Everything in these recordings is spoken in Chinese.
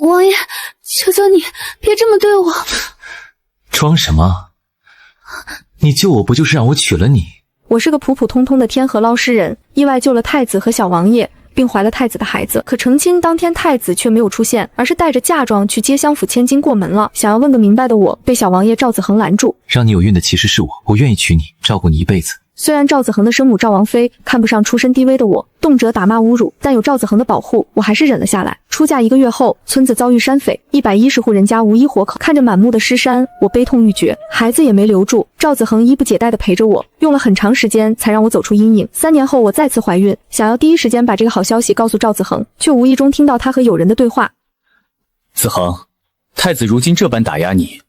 王爷，求求你别这么对我。装什么？你救我不就是让我娶了你？我是个普普通通的天河捞尸人，意外救了太子和小王爷，并怀了太子的孩子。可成亲当天，太子却没有出现，而是带着嫁妆去接相府千金过门了。想要问个明白的我，被小王爷赵子恒拦住。让你有孕的其实是我，我愿意娶你，照顾你一辈子。虽然赵子恒的生母赵王妃看不上出身低微的我，动辄打骂侮辱，但有赵子恒的保护，我还是忍了下来。出嫁1个月后，村子遭遇山匪，110户人家无一活口。看着满目的尸山，我悲痛欲绝，孩子也没留住。赵子恒衣不解带地陪着我，用了很长时间才让我走出阴影。3年后，我再次怀孕，想要第一时间把这个好消息告诉赵子恒，却无意中听到他和友人的对话。子恒，太子如今这般打压你，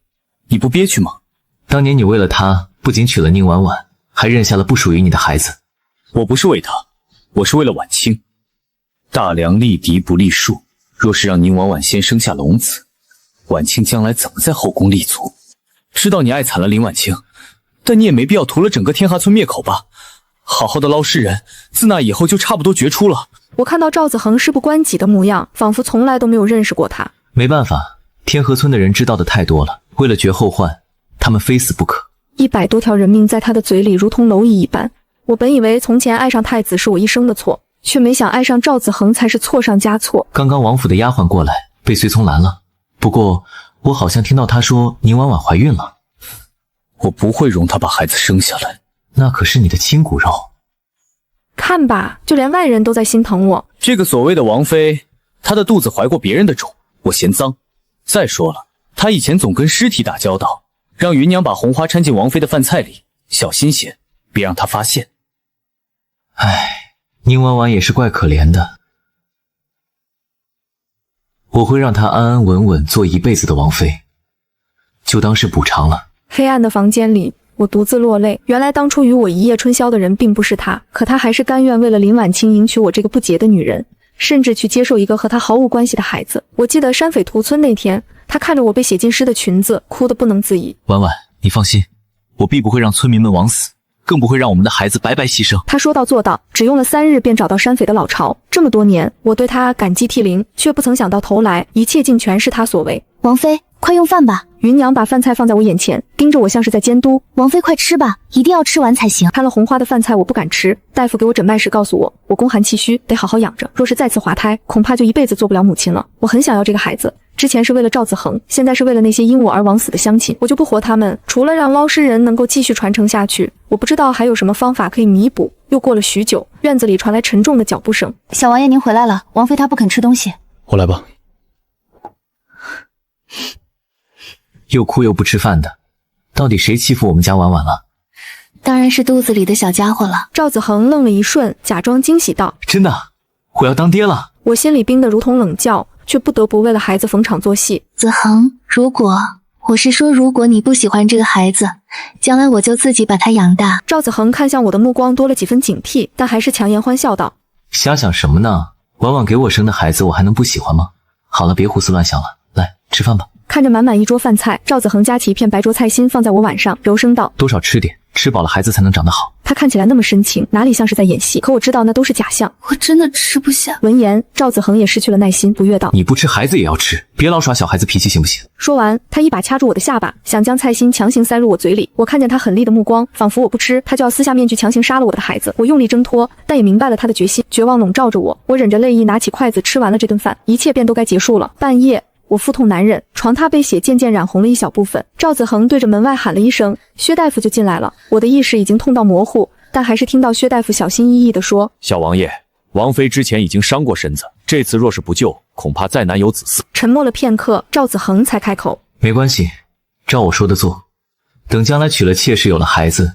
你不憋屈吗？当年你为了他，不仅娶了宁婉婉，还认下了不属于你的孩子。我不是为他，我是为了婉清。大梁立嫡不立庶，若是让宁婉婉先生下龙子，婉清将来怎么在后宫立足？知道你爱惨了林婉清，但你也没必要屠了整个天hà村灭口吧？好好的捞尸人，自那以后就差不多绝出了。我看到赵子恒事不关己的模样，仿佛从来都没有认识过他。没办法，天河村的人知道的太多了，为了绝后患，他们非死不可。100多条人命在他的嘴里如同蝼蚁一般。我本以为从前爱上太子是我一生的错，却没想爱上赵子恒才是错上加错。刚刚王府的丫鬟过来，被随从拦了。不过我好像听到她说宁婉婉怀孕了。我不会容她把孩子生下来。那可是你的亲骨肉。看吧，就连外人都在心疼我。这个所谓的王妃，她的肚子怀过别人的种，我嫌脏。再说了，她以前总跟尸体打交道，让芸娘把红花掺进王妃的饭菜里，小心些，别让她发现。唉，宁婉婉也是怪可怜的。我会让她安安稳稳做一辈子的王妃，就当是补偿了。黑暗的房间里，我独自落泪。原来当初与我一夜春宵的人并不是他，可他还是甘愿为了林婉清迎娶我这个不洁的女人，甚至去接受一个和他毫无关系的孩子。我记得山匪屠村那天，他看着我被写进诗的裙子，哭得不能自已。婉婉，你放心，我必不会让村民们枉死，更不会让我们的孩子白白牺牲。他说到做到，只用了3日便找到山匪的老巢。这么多年，我对他感激涕零，却不曾想到头来，一切竟全是他所为。王妃，快用饭吧。芸娘把饭菜放在我眼前，盯着我像是在监督。王妃快吃吧，一定要吃完才行。看了红花的饭菜我不敢吃，大夫给我诊脉时告诉我，我宫寒气虚，得好好养着，若是再次滑胎，恐怕就一辈子做不了母亲了。我很想要这个孩子，之前是为了赵子恒，现在是为了那些因我而枉死的乡亲，我就不活他们。除了让捞尸人能够继续传承下去，我不知道还有什么方法可以弥补。又过了许久，院子里传来沉重的脚步声。小王爷您回来了，王妃她不肯吃东西。我来吧。又哭又不吃饭的，到底谁欺负我们家婉婉了？当然是肚子里的小家伙了。赵子恒愣了一瞬，假装惊喜道：真的，我要当爹了。我心里冰得如同冷窖，却不得不为了孩子逢场作戏。子恒，如果你不喜欢这个孩子，将来我就自己把他养大。赵子恒看向我的目光多了几分警惕，但还是强颜欢笑道：瞎想什么呢？婉婉给我生的孩子，我还能不喜欢吗？好了，别胡思乱想了，来吃饭吧。看着满满一桌饭菜，赵子恒夹起一片白灼菜心放在我碗上，柔声道：多少吃点，吃饱了孩子才能长得好。他看起来那么深情，哪里像是在演戏？可我知道那都是假象。我真的吃不下。闻言，赵子恒也失去了耐心，不悦道：你不吃孩子也要吃，别老耍小孩子脾气行不行？说完，他一把掐住我的下巴，想将菜心强行塞入我嘴里。我看见他狠厉的目光，仿佛我不吃，他就要撕下面具强行杀了我的孩子。我用力挣脱，但也明白了他的决心。绝望笼罩着我，我忍着泪意拿起筷子吃完了这顿饭，一切便都该结束了。半夜，我腹痛难忍，床榻被血渐渐染红了一小部分。赵子恒对着门外喊了一声，薛大夫就进来了。我的意识已经痛到模糊，但还是听到薛大夫小心翼翼地说：小王爷，王妃之前已经伤过身子，这次若是不救，恐怕再难有子嗣。沉默了片刻，赵子恒才开口：没关系，照我说的做，等将来娶了妾室有了孩子，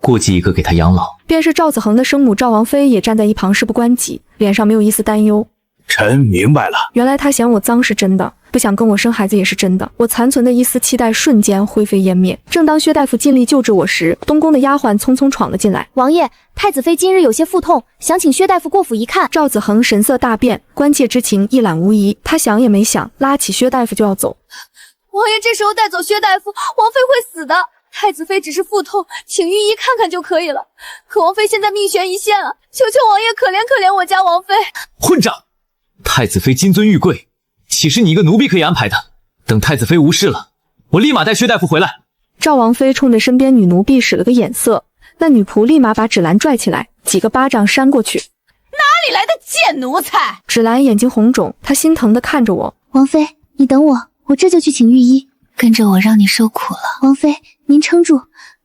过继一个给他养老。便是赵子恒的生母赵王妃也站在一旁事不关己，脸上没有一丝担忧。臣明白了。原来他嫌我脏是真的，不想跟我生孩子也是真的。我残存的一丝期待瞬间灰飞烟灭。正当薛大夫尽力救治我时，东宫的丫鬟匆匆闯了进来。王爷，太子妃今日有些腹痛，想请薛大夫过府一看。赵子恒神色大变，关切之情一览无遗。他想也没想，拉起薛大夫就要走。王爷这时候带走薛大夫，王妃会死的。太子妃只是腹痛，请御医看看就可以了。可王妃现在命悬一线啊，求求王爷可怜可怜我家王妃。混账！太子妃金尊玉贵，岂是你一个奴婢可以安排的？等太子妃无事了，我立马带薛大夫回来。赵王妃冲着身边女奴婢使了个眼色，那女仆立马把芷兰拽起来，几个巴掌扇过去。哪里来的贱奴才？芷兰眼睛红肿，她心疼地看着我。王妃，你等我，我这就去请御医。跟着我让你受苦了。王妃，您撑住，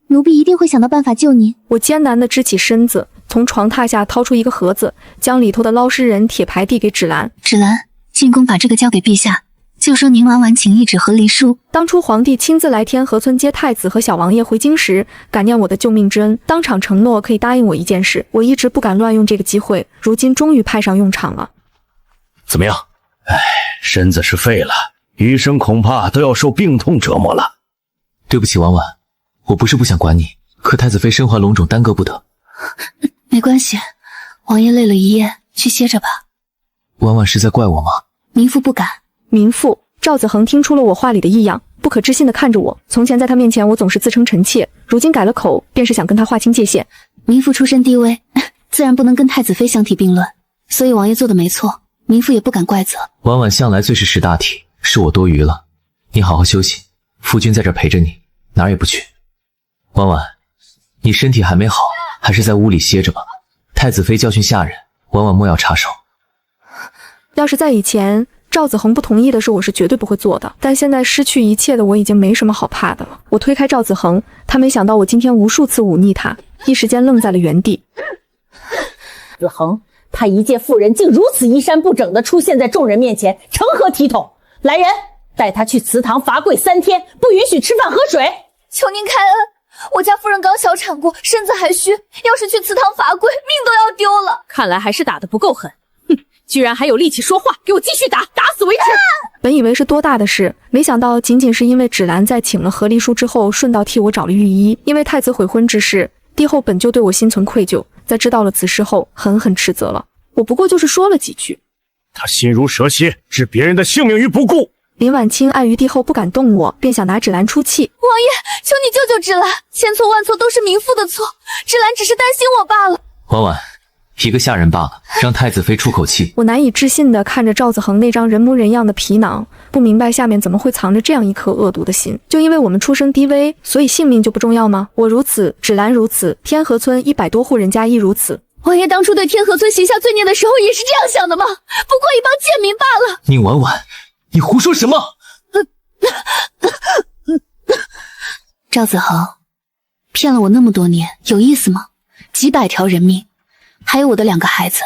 奴婢一定会想到办法救您。我艰难地支起身子，从床榻下掏出一个盒子，将里头的捞尸人铁牌递给芷兰。芷兰，进宫把这个交给陛下，就说您晚请一纸和离书。当初皇帝亲自来天河村接太子和小王爷回京时，感念我的救命之恩，当场承诺可以答应我一件事。我一直不敢乱用这个机会，如今终于派上用场了。怎么样？身子是废了，余生恐怕都要受病痛折磨了。对不起，婉婉，我不是不想管你，可太子妃身怀龙种，耽搁不得。没关系，王爷累了一夜，去歇着吧。婉婉是在怪我吗？民妇不敢。民妇？赵子恒听出了我话里的异样，不可置信地看着我。从前在他面前，我总是自称臣妾，如今改了口，便是想跟他划清界限。民妇出身低微，自然不能跟太子妃相提并论，所以王爷做的没错，民妇也不敢怪责。婉婉向来最是识大体，是我多余了。你好好休息，夫君在这陪着你，哪儿也不去。婉婉，你身体还没好，还是在屋里歇着吧。太子妃教训下人，婉婉莫要插手。要是在以前，赵子恒不同意的事，我是绝对不会做的。但现在失去一切的我已经没什么好怕的了。我推开赵子恒，他没想到我今天无数次忤逆他，一时间愣在了原地。子恒，他一介妇人竟如此衣衫不整地出现在众人面前，成何体统？来人，带他去祠堂罚跪3天，不允许吃饭喝水。求您开恩，我家夫人刚小产过，身子还虚，要是去祠堂罚跪，命都要丢了。看来还是打得不够狠。居然还有力气说话，给我继续打，打死为止！本以为是多大的事，没想到仅仅是因为芷兰在请了和离书之后，顺道替我找了御医。因为太子悔婚之事，帝后本就对我心存愧疚，在知道了此事后，狠狠斥责了我。不过就是说了几句，他心如蛇蝎，置别人的性命于不顾。林婉清碍于帝后不敢动我，便想拿芷兰出气。王爷，求你救救芷兰，千错万错都是民妇的错，芷兰只是担心我罢了。婉婉，一个下人罢了，让太子妃出口气。我难以置信地看着赵子恒那张人模人样的皮囊，不明白下面怎么会藏着这样一颗恶毒的心。就因为我们出身低微，所以性命就不重要吗？我如此，芷兰如此，天河村100多户人家亦如此。王爷当初对天河村行下罪孽的时候也是这样想的吗？不过一帮贱民罢了。宁婉婉，你胡说什么？赵子恒，骗了我那么多年，有意思吗？几百条人命，还有我的2个孩子，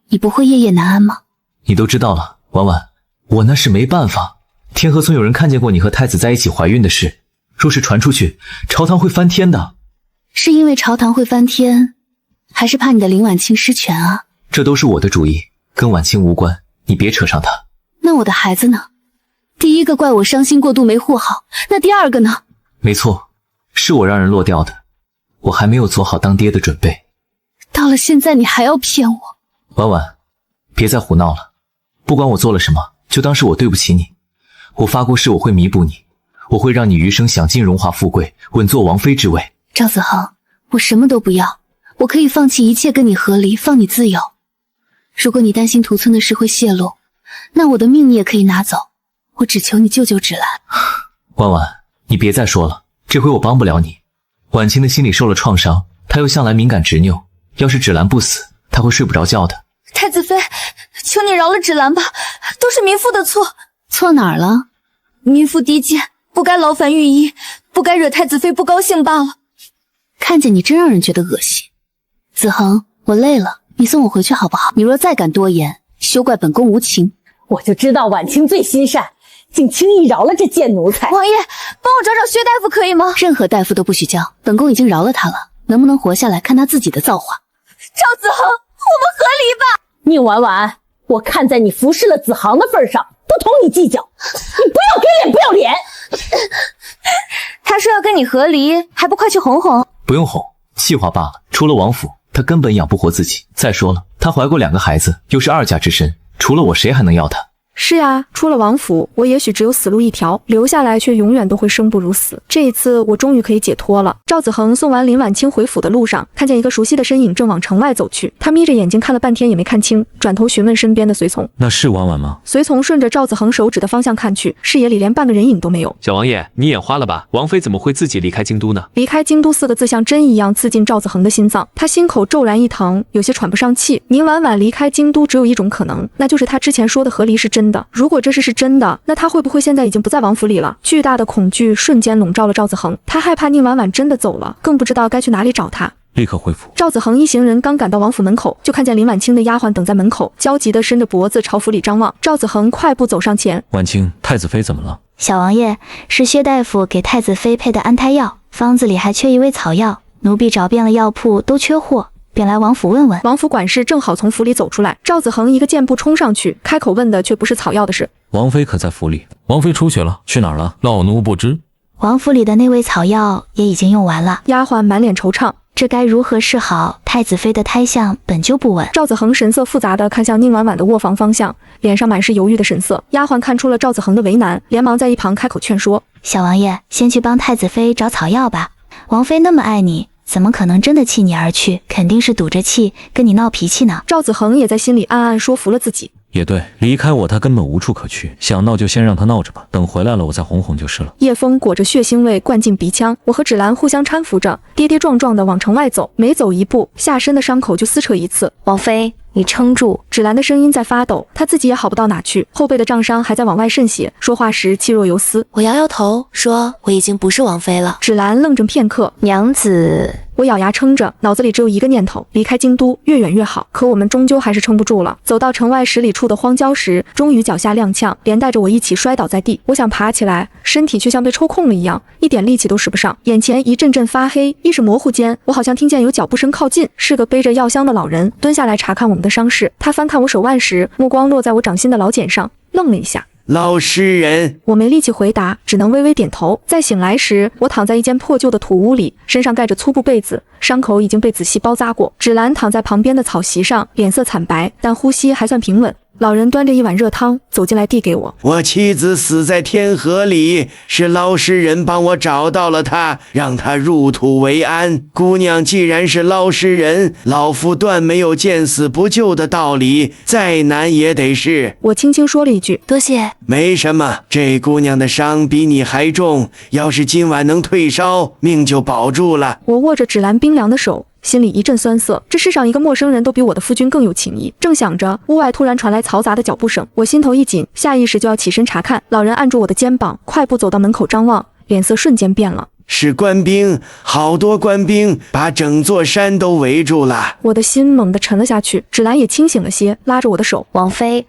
你不会夜夜难安吗？你都知道了，婉婉，我那是没办法。天河村有人看见过你和太子在一起怀孕的事，若是传出去，朝堂会翻天的。是因为朝堂会翻天，还是怕你的林婉清失权啊？这都是我的主意，跟婉清无关，你别扯上她。那我的孩子呢？第一个怪我伤心过度没护好，那第2个呢？没错，是我让人落掉的，我还没有做好当爹的准备。到了现在你还要骗我？婉婉，别再胡闹了，不管我做了什么，就当是我对不起你。我发过誓我会弥补你，我会让你余生享尽荣华富贵，稳坐王妃之位。赵子恒，我什么都不要，我可以放弃一切跟你和离，放你自由。如果你担心屠村的事会泄露，那我的命你也可以拿走，我只求你救救芷兰。婉婉，你别再说了，这回我帮不了你。婉清的心里受了创伤，她又向来敏感执拗，要是芷兰不死，她会睡不着觉的。太子妃，求你饶了芷兰吧，都是民妇的错。错哪儿了？民妇低贱，不该劳烦御医，不该惹太子妃不高兴罢了。看见你真让人觉得恶心。子恒，我累了，你送我回去好不好？你若再敢多言，休怪本宫无情。我就知道婉清最心善，竟轻易饶了这贱奴才。王爷，帮我找找薛大夫可以吗？任何大夫都不许叫，本宫已经饶了他了，能不能活下来看他自己的造化。赵子恒，我们和离吧。宁婉婉，我看在你服侍了子航的份上，不同你计较。你不要给脸不要脸。他说要跟你和离，还不快去哄哄？不用哄，气话罢了。除了王府，他根本养不活自己。再说了，他怀过2个孩子，又是2家之身，除了我谁还能要他？是呀，出了王府，我也许只有死路一条，留下来却永远都会生不如死。这一次，我终于可以解脱了。赵子恒送完林婉清回府的路上，看见一个熟悉的身影正往城外走去。他眯着眼睛看了半天也没看清，转头询问身边的随从：“那是婉婉吗？”随从顺着赵子恒手指的方向看去，视野里连半个人影都没有。小王爷，你眼花了吧？王妃怎么会自己离开京都呢？离开京都4个字像针一样刺进赵子恒的心脏，他心口骤然一疼，有些喘不上气。宁婉婉离开京都只有一种可能，那就是他之前说的和离是真的。如果这事是真的，那他会不会现在已经不在王府里了？巨大的恐惧瞬间笼罩了赵子恒，他害怕宁婉婉真的走了，更不知道该去哪里找她。立刻回府。赵子恒一行人刚赶到王府门口，就看见林婉清的丫鬟等在门口，焦急地伸着脖子朝府里张望。赵子恒快步走上前：“婉清，太子妃怎么了？”小王爷，是薛大夫给太子妃配的安胎药，方子里还缺一味草药，奴婢找遍了药铺都缺货，便来王府问问。王府管事正好从府里走出来，赵子恒一个箭步冲上去，开口问的却不是草药的事。王妃可在府里？王妃出去了，去哪儿了？老奴不知。王府里的那味草药也已经用完了。丫鬟满脸惆怅，这该如何是好？太子妃的胎相本就不稳。赵子恒神色复杂地看向宁婉婉的卧房方向，脸上满是犹豫的神色。丫鬟看出了赵子恒的为难，连忙在一旁开口劝说：“小王爷，先去帮太子妃找草药吧。王妃那么爱你，怎么可能真的弃你而去？肯定是赌着气跟你闹脾气呢。”赵子恒也在心里暗暗说服了自己。也对，离开我他根本无处可去，想闹就先让他闹着吧，等回来了我再哄哄就是了。夜风裹着血腥味灌进鼻腔，我和芷兰互相搀扶着，跌跌撞撞地往城外走，每走一步，下身的伤口就撕扯一次。王妃，你撑住！芷兰的声音在发抖，她自己也好不到哪去，后背的杖伤还在往外渗血，说话时气若游丝。我摇摇头，说我已经不是王妃了。芷兰愣怔片刻，娘子。我咬牙撑着，脑子里只有一个念头：离开京都，越远越好。可我们终究还是撑不住了。走到城外10里处的荒郊时，终于脚下踉跄，连带着我一起摔倒在地。我想爬起来，身体却像被抽空了一样，一点力气都使不上。眼前一阵阵发黑，意识模糊间，我好像听见有脚步声靠近，是个背着药箱的老人蹲下来查看我们的伤势。他翻看我手腕时，目光落在我掌心的老茧上，愣了一下。老实人，我没力气回答，只能微微点头。再醒来时，我躺在一间破旧的土屋里，身上盖着粗布被子，伤口已经被仔细包扎过。芷兰躺在旁边的草席上，脸色惨白，但呼吸还算平稳。老人端着一碗热汤走进来递给我。我妻子死在天河里，是老实人帮我找到了她，让她入土为安。姑娘既然是老实人，老夫断没有见死不救的道理，再难也得是。我轻轻说了一句多谢。没什么，这姑娘的伤比你还重，要是今晚能退烧，命就保住了。我握着芷兰冰凉的手，心里一阵酸涩，这世上一个陌生人都比我的夫君更有情义。正想着，屋外突然传来嘈杂的脚步声，我心头一紧，下意识就要起身查看。老人按住我的肩膀，快步走到门口张望，脸色瞬间变了。是官兵，好多官兵把整座山都围住了。我的心猛地沉了下去，芷兰也清醒了些，拉着我的手。王妃，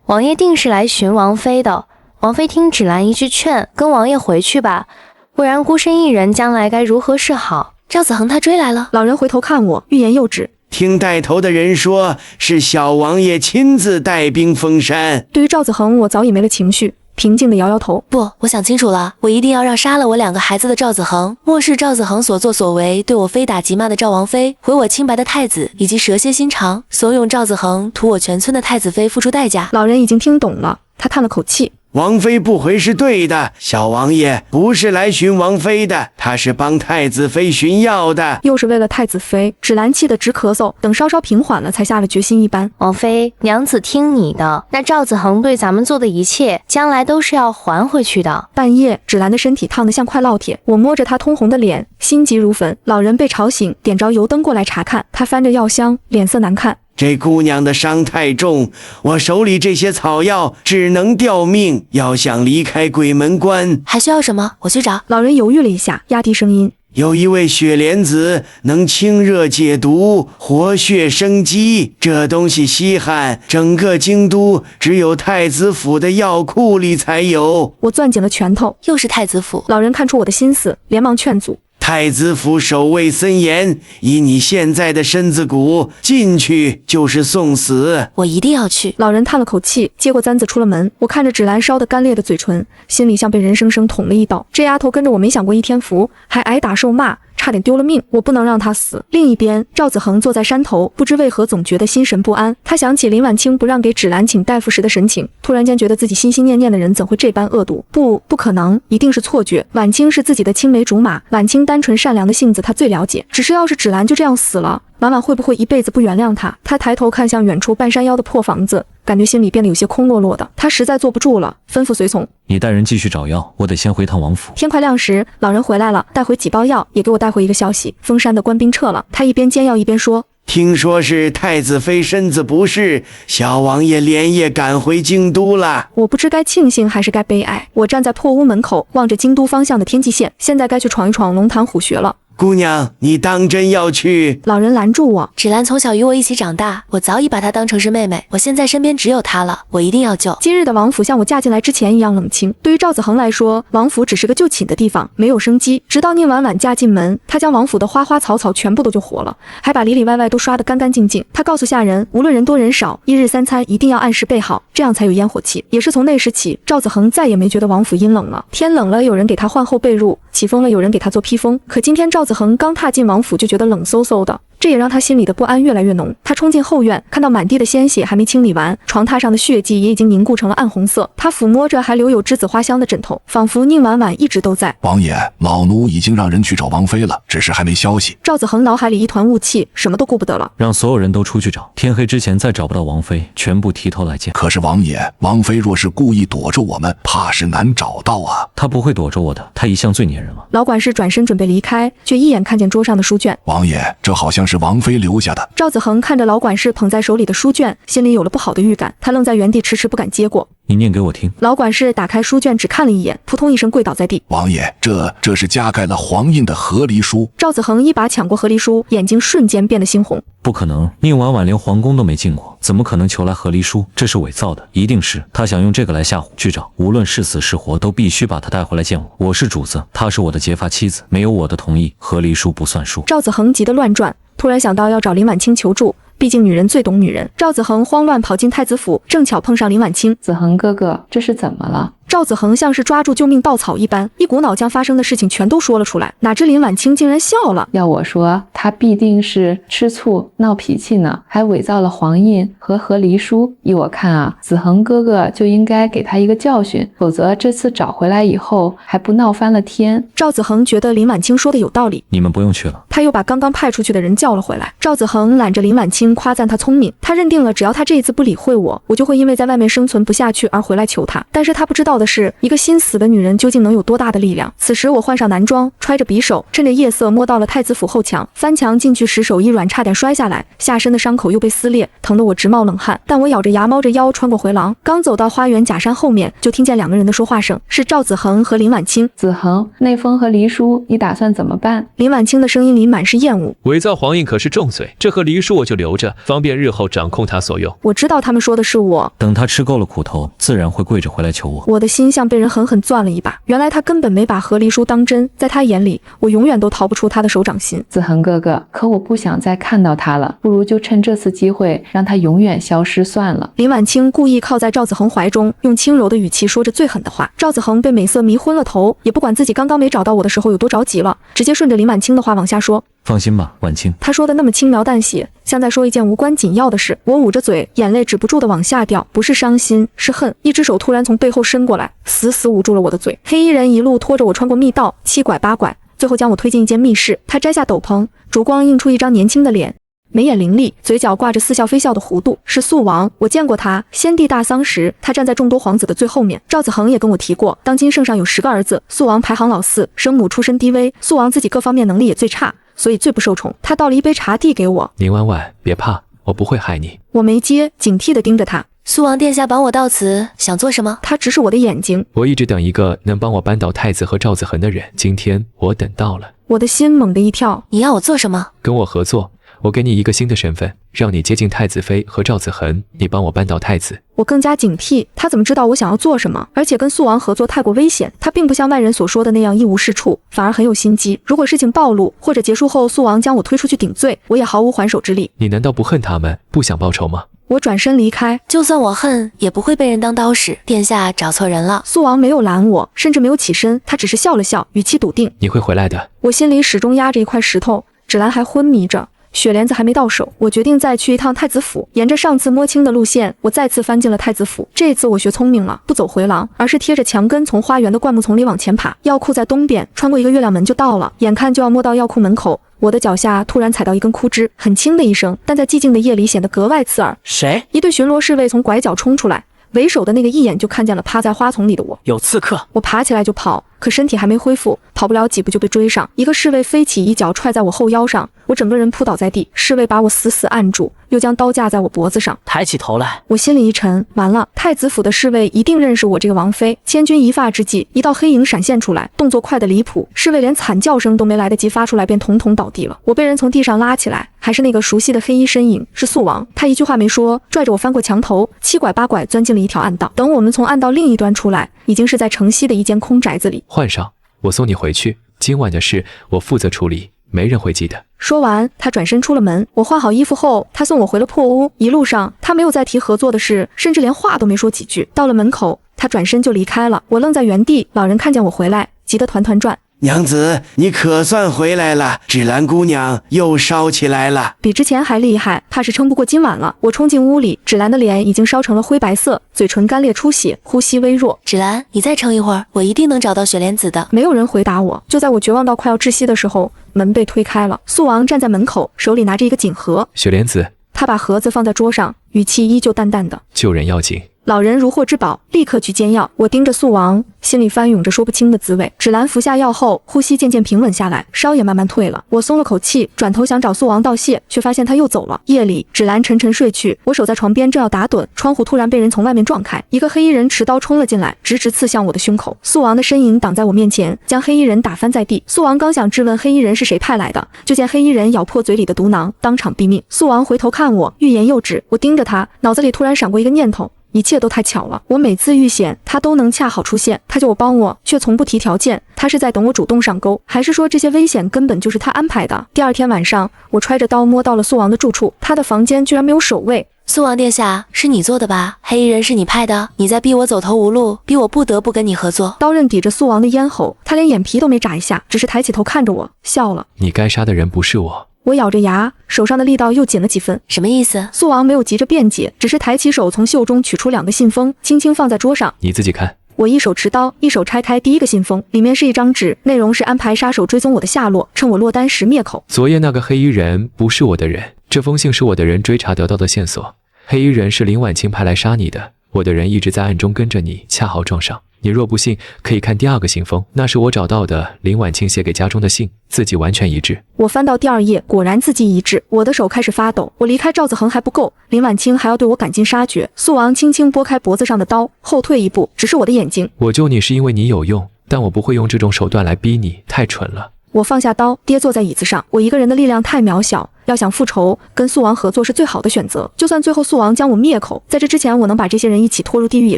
王爷定是来寻王妃的。王妃听芷兰一句劝，跟王爷回去吧，不然孤身一人将来该如何是好？赵子恒他追来了。老人回头看我，欲言又止。听带头的人说，是小王爷亲自带兵封山。对于赵子恒，我早已没了情绪，平静地摇摇头。不，我想清楚了，我一定要让杀了我2个孩子的赵子恒，漠视赵子恒所作所为，对我非打即骂的赵王妃，毁我清白的太子，以及蛇蝎心肠，怂恿赵子恒图我全村的太子妃付出代价。老人已经听懂了，他叹了口气。王妃不回是对的，小王爷不是来寻王妃的，他是帮太子妃寻药的。又是为了太子妃，芷兰气得直咳嗽，等稍稍平缓了才下了决心一般。王妃，娘子听你的，那赵子恒对咱们做的一切，将来都是要还回去的。半夜，芷兰的身体烫得像块烙铁，我摸着她通红的脸，心急如焚。老人被吵醒，点着油灯过来查看，他翻着药箱，脸色难看。这姑娘的伤太重，我手里这些草药只能吊命，要想离开鬼门关，还需要什么？我去找。老人犹豫了一下，压低声音。有一味雪莲子能清热解毒，活血生肌，这东西稀罕，整个京都只有太子府的药库里才有。我攥紧了拳头。又是太子府。老人看出我的心思，连忙劝阻。太子府守卫森严，以你现在的身子骨，进去就是送死。我一定要去。老人叹了口气，接过簪子出了门。我看着芷兰烧得干裂的嘴唇，心里像被人生生捅了一刀。这丫头跟着我没享过一天福，还挨打受骂，差点丢了命，我不能让他死。另一边，赵子恒坐在山头，不知为何总觉得心神不安。他想起林婉清不让给芷兰请大夫时的神情，突然间觉得自己心心念念的人怎会这般恶毒？不可能，一定是错觉。婉清是自己的青梅竹马，婉清单纯善良的性子他最了解。只是要是芷兰就这样死了，婉婉会不会一辈子不原谅他？他抬头看向远处半山腰的破房子，感觉心里变得有些空落落的。他实在坐不住了，吩咐随从：你带人继续找药，我得先回趟王府。天快亮时，老人回来了，带回几包药，也给我带回一个消息：封山的官兵撤了。他一边煎药一边说：听说是太子妃身子不适，小王爷连夜赶回京都了。我不知该庆幸还是该悲哀。我站在破屋门口，望着京都方向的天际线，现在该去闯一闯龙潭虎穴了。姑娘，你当真要去？老人拦住我。芷兰从小与我一起长大，我早已把她当成是妹妹，我现在身边只有她了，我一定要救。今日的王府像我嫁进来之前一样冷清。对于赵子恒来说，王府只是个就寝的地方，没有生机。直到宁婉婉嫁进门，他将王府的花花草草全部都救活了，还把里里外外都刷得干干净净。他告诉下人，无论人多人少，1日3餐一定要按时备好，这样才有烟火气。也是从那时起，赵子恒再也没觉得王府阴冷了。天冷了，有人给他换厚被褥；起风了，有人给他做披风。可今天赵子恒刚踏进王府就觉得冷飕飕的，这也让他心里的不安越来越浓。他冲进后院，看到满地的鲜血还没清理完，床榻上的血迹也已经凝固成了暗红色。他抚摸着还留有栀子花香的枕头，仿佛宁婉婉一直都在。王爷，老奴已经让人去找王妃了，只是还没消息。赵子恒脑海里一团雾气，什么都顾不得了，让所有人都出去找，天黑之前再找不到王妃，全部提头来见。可是王爷，王妃若是故意躲着我们，怕是难找到啊。她不会躲着我的，她一向最粘人了。老管事转身准备离开，却一眼看见桌上的书卷。王爷，这好像是王妃留下的。赵子恒看着老管事捧在手里的书卷，心里有了不好的预感。他愣在原地，迟迟不敢接过。你念给我听。老管事打开书卷，只看了一眼，扑通一声跪倒在地。王爷，这是加盖了黄印的和离书。赵子恒一把抢过和离书，眼睛瞬间变得猩红。不可能，宁婉婉连皇宫都没进过，怎么可能求来和离书？这是伪造的，一定是他想用这个来吓唬去找，无论是死是活，都必须把他带回来见我。我是主子，她是我的结发妻子，没有我的同意，和离书不算数。赵子恒急得乱转，突然想到要找林婉清求助，毕竟女人最懂女人。赵子恒慌乱跑进太子府，正巧碰上林婉清。子恒哥哥，这是怎么了？赵子恒像是抓住救命稻草一般，一股脑将发生的事情全都说了出来。哪知林婉清竟然笑了。要我说，他必定是吃醋闹脾气呢，还伪造了黄印和和离书。依我看啊，子恒哥哥就应该给他一个教训，否则这次找回来以后还不闹翻了天。赵子恒觉得林婉清说的有道理，你们不用去了。他又把刚刚派出去的人叫了回来。赵子恒揽着林婉清夸赞他聪明，他认定了只要他这一次不理会我，我就会因为在外面生存不下去而回来求他。但是他不知道的是，一个心死的女人究竟能有多大的力量。此时我换上男装，揣着匕首，趁着夜色摸到了太子府后墙，翻墙进去时手一软，差点摔下来，下身的伤口又被撕裂，疼得我直冒冷汗。但我咬着牙猫着腰穿过回廊，刚走到花园假山后面，就听见两个人的说话声，是赵子恒和林婉清。子恒，那封和离书你打算怎么办？林婉清的声音里满是厌恶。伪造黄印可是重罪，这和离书我就留着，方便日后掌控他所用。我知道他们说的是我，等他吃够了苦头，自然会跪着回来求我。我的心像被人狠狠攥了一把，原来他根本没把和离书当真，在他眼里，我永远都逃不出他的手掌心。子恒哥哥，可我不想再看到他了，不如就趁这次机会让他永远消失算了。林婉清故意靠在赵子恒怀中，用轻柔的语气说着最狠的话。赵子恒被美色迷昏了头，也不管自己刚刚没找到我的时候有多着急了，直接顺着林婉清的话往下说。放心吧，婉清。他说的那么轻描淡写，像在说一件无关紧要的事。我捂着嘴，眼泪止不住的往下掉，不是伤心，是恨。一只手突然从背后伸过来，死死捂住了我的嘴。黑衣人一路拖着我穿过密道，七拐八拐，最后将我推进一间密室。他摘下斗篷，烛光映出一张年轻的脸，眉眼凌厉，嘴角挂着似笑非笑的弧度，是肃王。我见过他，先帝大丧时，他站在众多皇子的最后面。赵子恒也跟我提过，当今圣上有10个儿子，肃王排行老4，生母出身低微，肃王自己各方面能力也最差，所以最不受宠。他倒了一杯茶递给我。宁婉婉，别怕，我不会害你。我没接，警惕地盯着他。肃王殿下绑我到此，想做什么？他直视我的眼睛。我一直等一个能帮我扳倒太子和赵子恒的人，今天我等到了。我的心猛地一跳。你要我做什么？跟我合作，我给你一个新的身份，让你接近太子妃和赵子恒，你帮我扳倒太子。我更加警惕，他怎么知道我想要做什么？而且跟肃王合作太过危险，他并不像外人所说的那样一无是处，反而很有心机。如果事情暴露，或者结束后肃王将我推出去顶罪，我也毫无还手之力。你难道不恨他们，不想报仇吗？我转身离开。就算我恨，也不会被人当刀使。殿下找错人了。素王没有拦我，甚至没有起身，他只是笑了笑，语气笃定。你会回来的。我心里始终压着一块石头，芷兰还昏迷着。雪莲子还没到手，我决定再去一趟太子府。沿着上次摸清的路线，我再次翻进了太子府。这次我学聪明了，不走回廊，而是贴着墙根从花园的灌木丛里往前爬。药库在东边，穿过一个月亮门就到了。眼看就要摸到药库门口，我的脚下突然踩到一根枯枝，很轻的一声，但在寂静的夜里显得格外刺耳。谁？一队巡逻侍卫从拐角冲出来，为首的那个一眼就看见了趴在花丛里的我。有刺客！我爬起来就跑，可身体还没恢复，跑不了几步就被追上。一个侍卫飞起一脚踹在我后腰上，我整个人扑倒在地。侍卫把我死死按住，又将刀架在我脖子上。抬起头来，我心里一沉，完了，太子府的侍卫一定认识我这个王妃。千钧一发之际，一道黑影闪现出来，动作快得离谱，侍卫连惨叫声都没来得及发出来，便统统倒地了。我被人从地上拉起来，还是那个熟悉的黑衣身影，是素王。他一句话没说，拽着我翻过墙头，七拐八拐钻进了一条暗道。等我们从暗道另一端出来，已经是在城西的一间空宅子里。换上，我送你回去。今晚的事我负责处理，没人会记得。说完，他转身出了门。我换好衣服后，他送我回了破屋。一路上，他没有再提合作的事，甚至连话都没说几句。到了门口，他转身就离开了。我愣在原地。老人看见我回来，急得团团转。娘子，你可算回来了，芷兰姑娘又烧起来了，比之前还厉害，怕是撑不过今晚了。我冲进屋里，芷兰的脸已经烧成了灰白色，嘴唇干裂出血，呼吸微弱。芷兰，你再撑一会儿，我一定能找到雪莲子的。没有人回答我。就在我绝望到快要窒息的时候，门被推开了。素王站在门口，手里拿着一个锦盒。雪莲子，他把盒子放在桌上，语气依旧淡淡的。救人要紧。老人如获至宝，立刻去煎药。我盯着素王，心里翻涌着说不清的滋味。芷兰服下药后，呼吸渐渐平稳下来，烧也慢慢退了。我松了口气，转头想找素王道谢，却发现他又走了。夜里，芷兰沉沉睡去，我守在床边正要打盹，窗户突然被人从外面撞开，一个黑衣人持刀冲了进来，直直刺向我的胸口。素王的身影挡在我面前，将黑衣人打翻在地。素王刚想质问黑衣人是谁派来的，就见黑衣人咬破嘴里的毒囊，当场毙命。素王回头看我，欲言又止。我盯着他，脑子里突然闪过一个念头。一切都太巧了，我每次遇险，他都能恰好出现。他叫我帮我，却从不提条件。他是在等我主动上钩，还是说这些危险根本就是他安排的？第二天晚上，我揣着刀摸到了素王的住处，他的房间居然没有守卫。素王殿下，是你做的吧？黑衣人是你派的，你在逼我走投无路，逼我不得不跟你合作。刀刃抵着素王的咽喉，他连眼皮都没眨一下，只是抬起头看着我，笑了。你该杀的人不是我。我咬着牙，手上的力道又紧了几分。什么意思？素王没有急着辩解，只是抬起手从袖中取出2个信封，轻轻放在桌上。你自己看。我一手持刀，一手拆开第一个信封，里面是一张纸，内容是安排杀手追踪我的下落，趁我落单时灭口。昨夜那个黑衣人不是我的人，这封信是我的人追查得到的线索。黑衣人是林婉清派来杀你的，我的人一直在暗中跟着你，恰好撞上。你若不信，可以看第2个信封，那是我找到的林婉清写给家中的信，字迹完全一致。我翻到第2页，果然字迹一致。我的手开始发抖。我离开赵子恒还不够，林婉清还要对我赶尽杀绝。素王轻轻拨开脖子上的刀，后退一步，直视我的眼睛。我救你是因为你有用，但我不会用这种手段来逼你，太蠢了。我放下刀，跌坐在椅子上。我一个人的力量太渺小，要想复仇，跟素王合作是最好的选择。就算最后素王将我灭口，在这之前我能把这些人一起拖入地狱也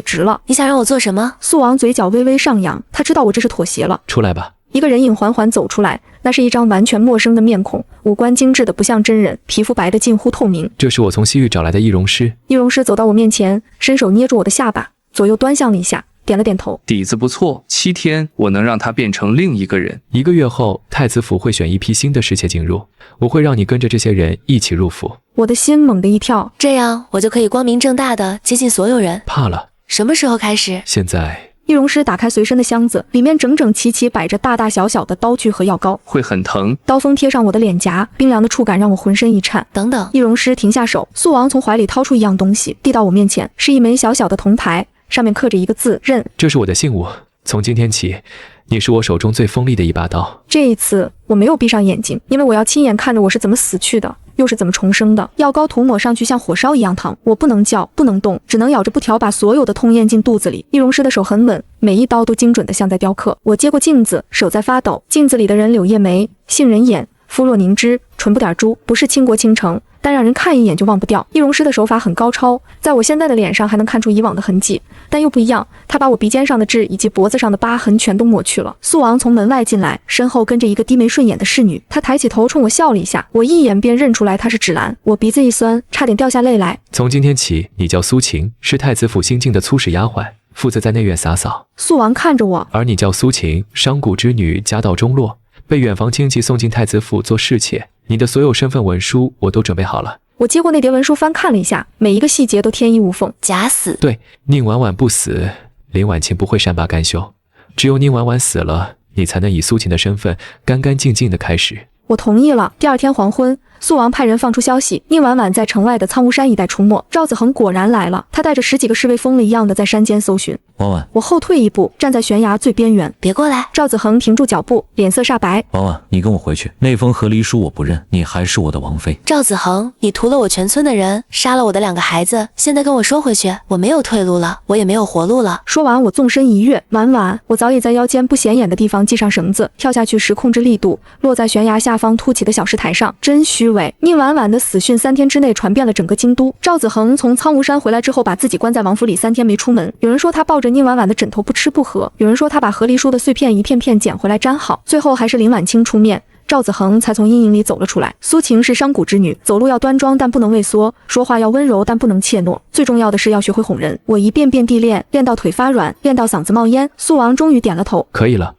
值了。你想让我做什么？素王嘴角微微上扬，他知道我这是妥协了。出来吧。一个人影缓缓走出来，那是一张完全陌生的面孔，五官精致的不像真人，皮肤白得近乎透明。这是我从西域找来的易容师。易容师走到我面前，伸手捏住我的下巴，左右端详了一下，点了点头。底子不错，7天我能让他变成另一个人。1个月后，太子府会选一批新的侍妾进入，我会让你跟着这些人一起入府。我的心猛地一跳，这样我就可以光明正大的接近所有人。怕了。什么时候开始？现在。易容师打开随身的箱子，里面整整齐齐摆着大大小小的刀具和药膏。会很疼。刀锋贴上我的脸颊，冰凉的触感让我浑身一颤。等等，易容师停下手，素王从怀里掏出一样东西，递到我面前，是一枚小小的铜牌，上面刻着一个字刃。这是我的信物，从今天起，你是我手中最锋利的一把刀。这一次我没有闭上眼睛，因为我要亲眼看着我是怎么死去的，又是怎么重生的。药膏涂抹上去像火烧一样烫，我不能叫，不能动，只能咬着布条把所有的痛咽进肚子里。易容师的手很稳，每一刀都精准的像在雕刻。我接过镜子，手在发抖。镜子里的人柳叶眉，杏仁眼，肤若凝脂，唇不点珠，不是倾国倾城，但让人看一眼就忘不掉。易容师的手法很高超，在我现在的脸上还能看出以往的痕迹，但又不一样。他把我鼻尖上的痣以及脖子上的疤痕全都抹去了。苏王从门外进来，身后跟着一个低眉顺眼的侍女。他抬起头冲我笑了一下，我一眼便认出来她是芷兰。我鼻子一酸，差点掉下泪来。从今天起，你叫苏晴，是太子府新进的粗使丫鬟，负责在内院洒扫。苏王看着我，而你叫苏晴，商贾之女，家道中落，被远房亲戚送进太子府做侍妾。你的所有身份文书我都准备好了。我接过那叠文书翻看了一下，每一个细节都天衣无缝。假死。对，宁婉婉不死，林婉清不会善罢甘休。只有宁婉婉死了，你才能以苏晴的身份干干净净的开始。我同意了。第二天黄昏，苏王派人放出消息，宁婉婉在城外的苍梧山一带出没。赵子恒果然来了，他带着10几个侍卫疯了一样的在山间搜寻。婉婉，我后退一步，站在悬崖最边缘。别过来！赵子恒停住脚步，脸色煞白。婉婉，你跟我回去。那封和离书我不认，你还是我的王妃。赵子恒，你屠了我全村的人，杀了我的2个孩子，现在跟我说回去，我没有退路了，我也没有活路了。说完，我纵身一跃，婉婉，我早已在腰间不显眼的地方系上绳子，跳下去时控制力度，落在悬崖下方凸起的小石台上。真虚伪！宁婉婉的死讯3天之内传遍了整个京都。赵子恒从苍梧山回来之后，把自己关在王府里3天没出门。有人说他抱着宁婉婉的枕头不吃不喝，有人说他把和离书的碎片一片片捡回来粘好，最后还是林婉清出面，赵子恒才从阴影里走了出来。苏晴是商贾之女，走路要端庄但不能畏缩，说话要温柔但不能怯懦，最重要的是要学会哄人。我一遍遍地练，练到腿发软，练到嗓子冒烟。苏王终于点了头，可以了。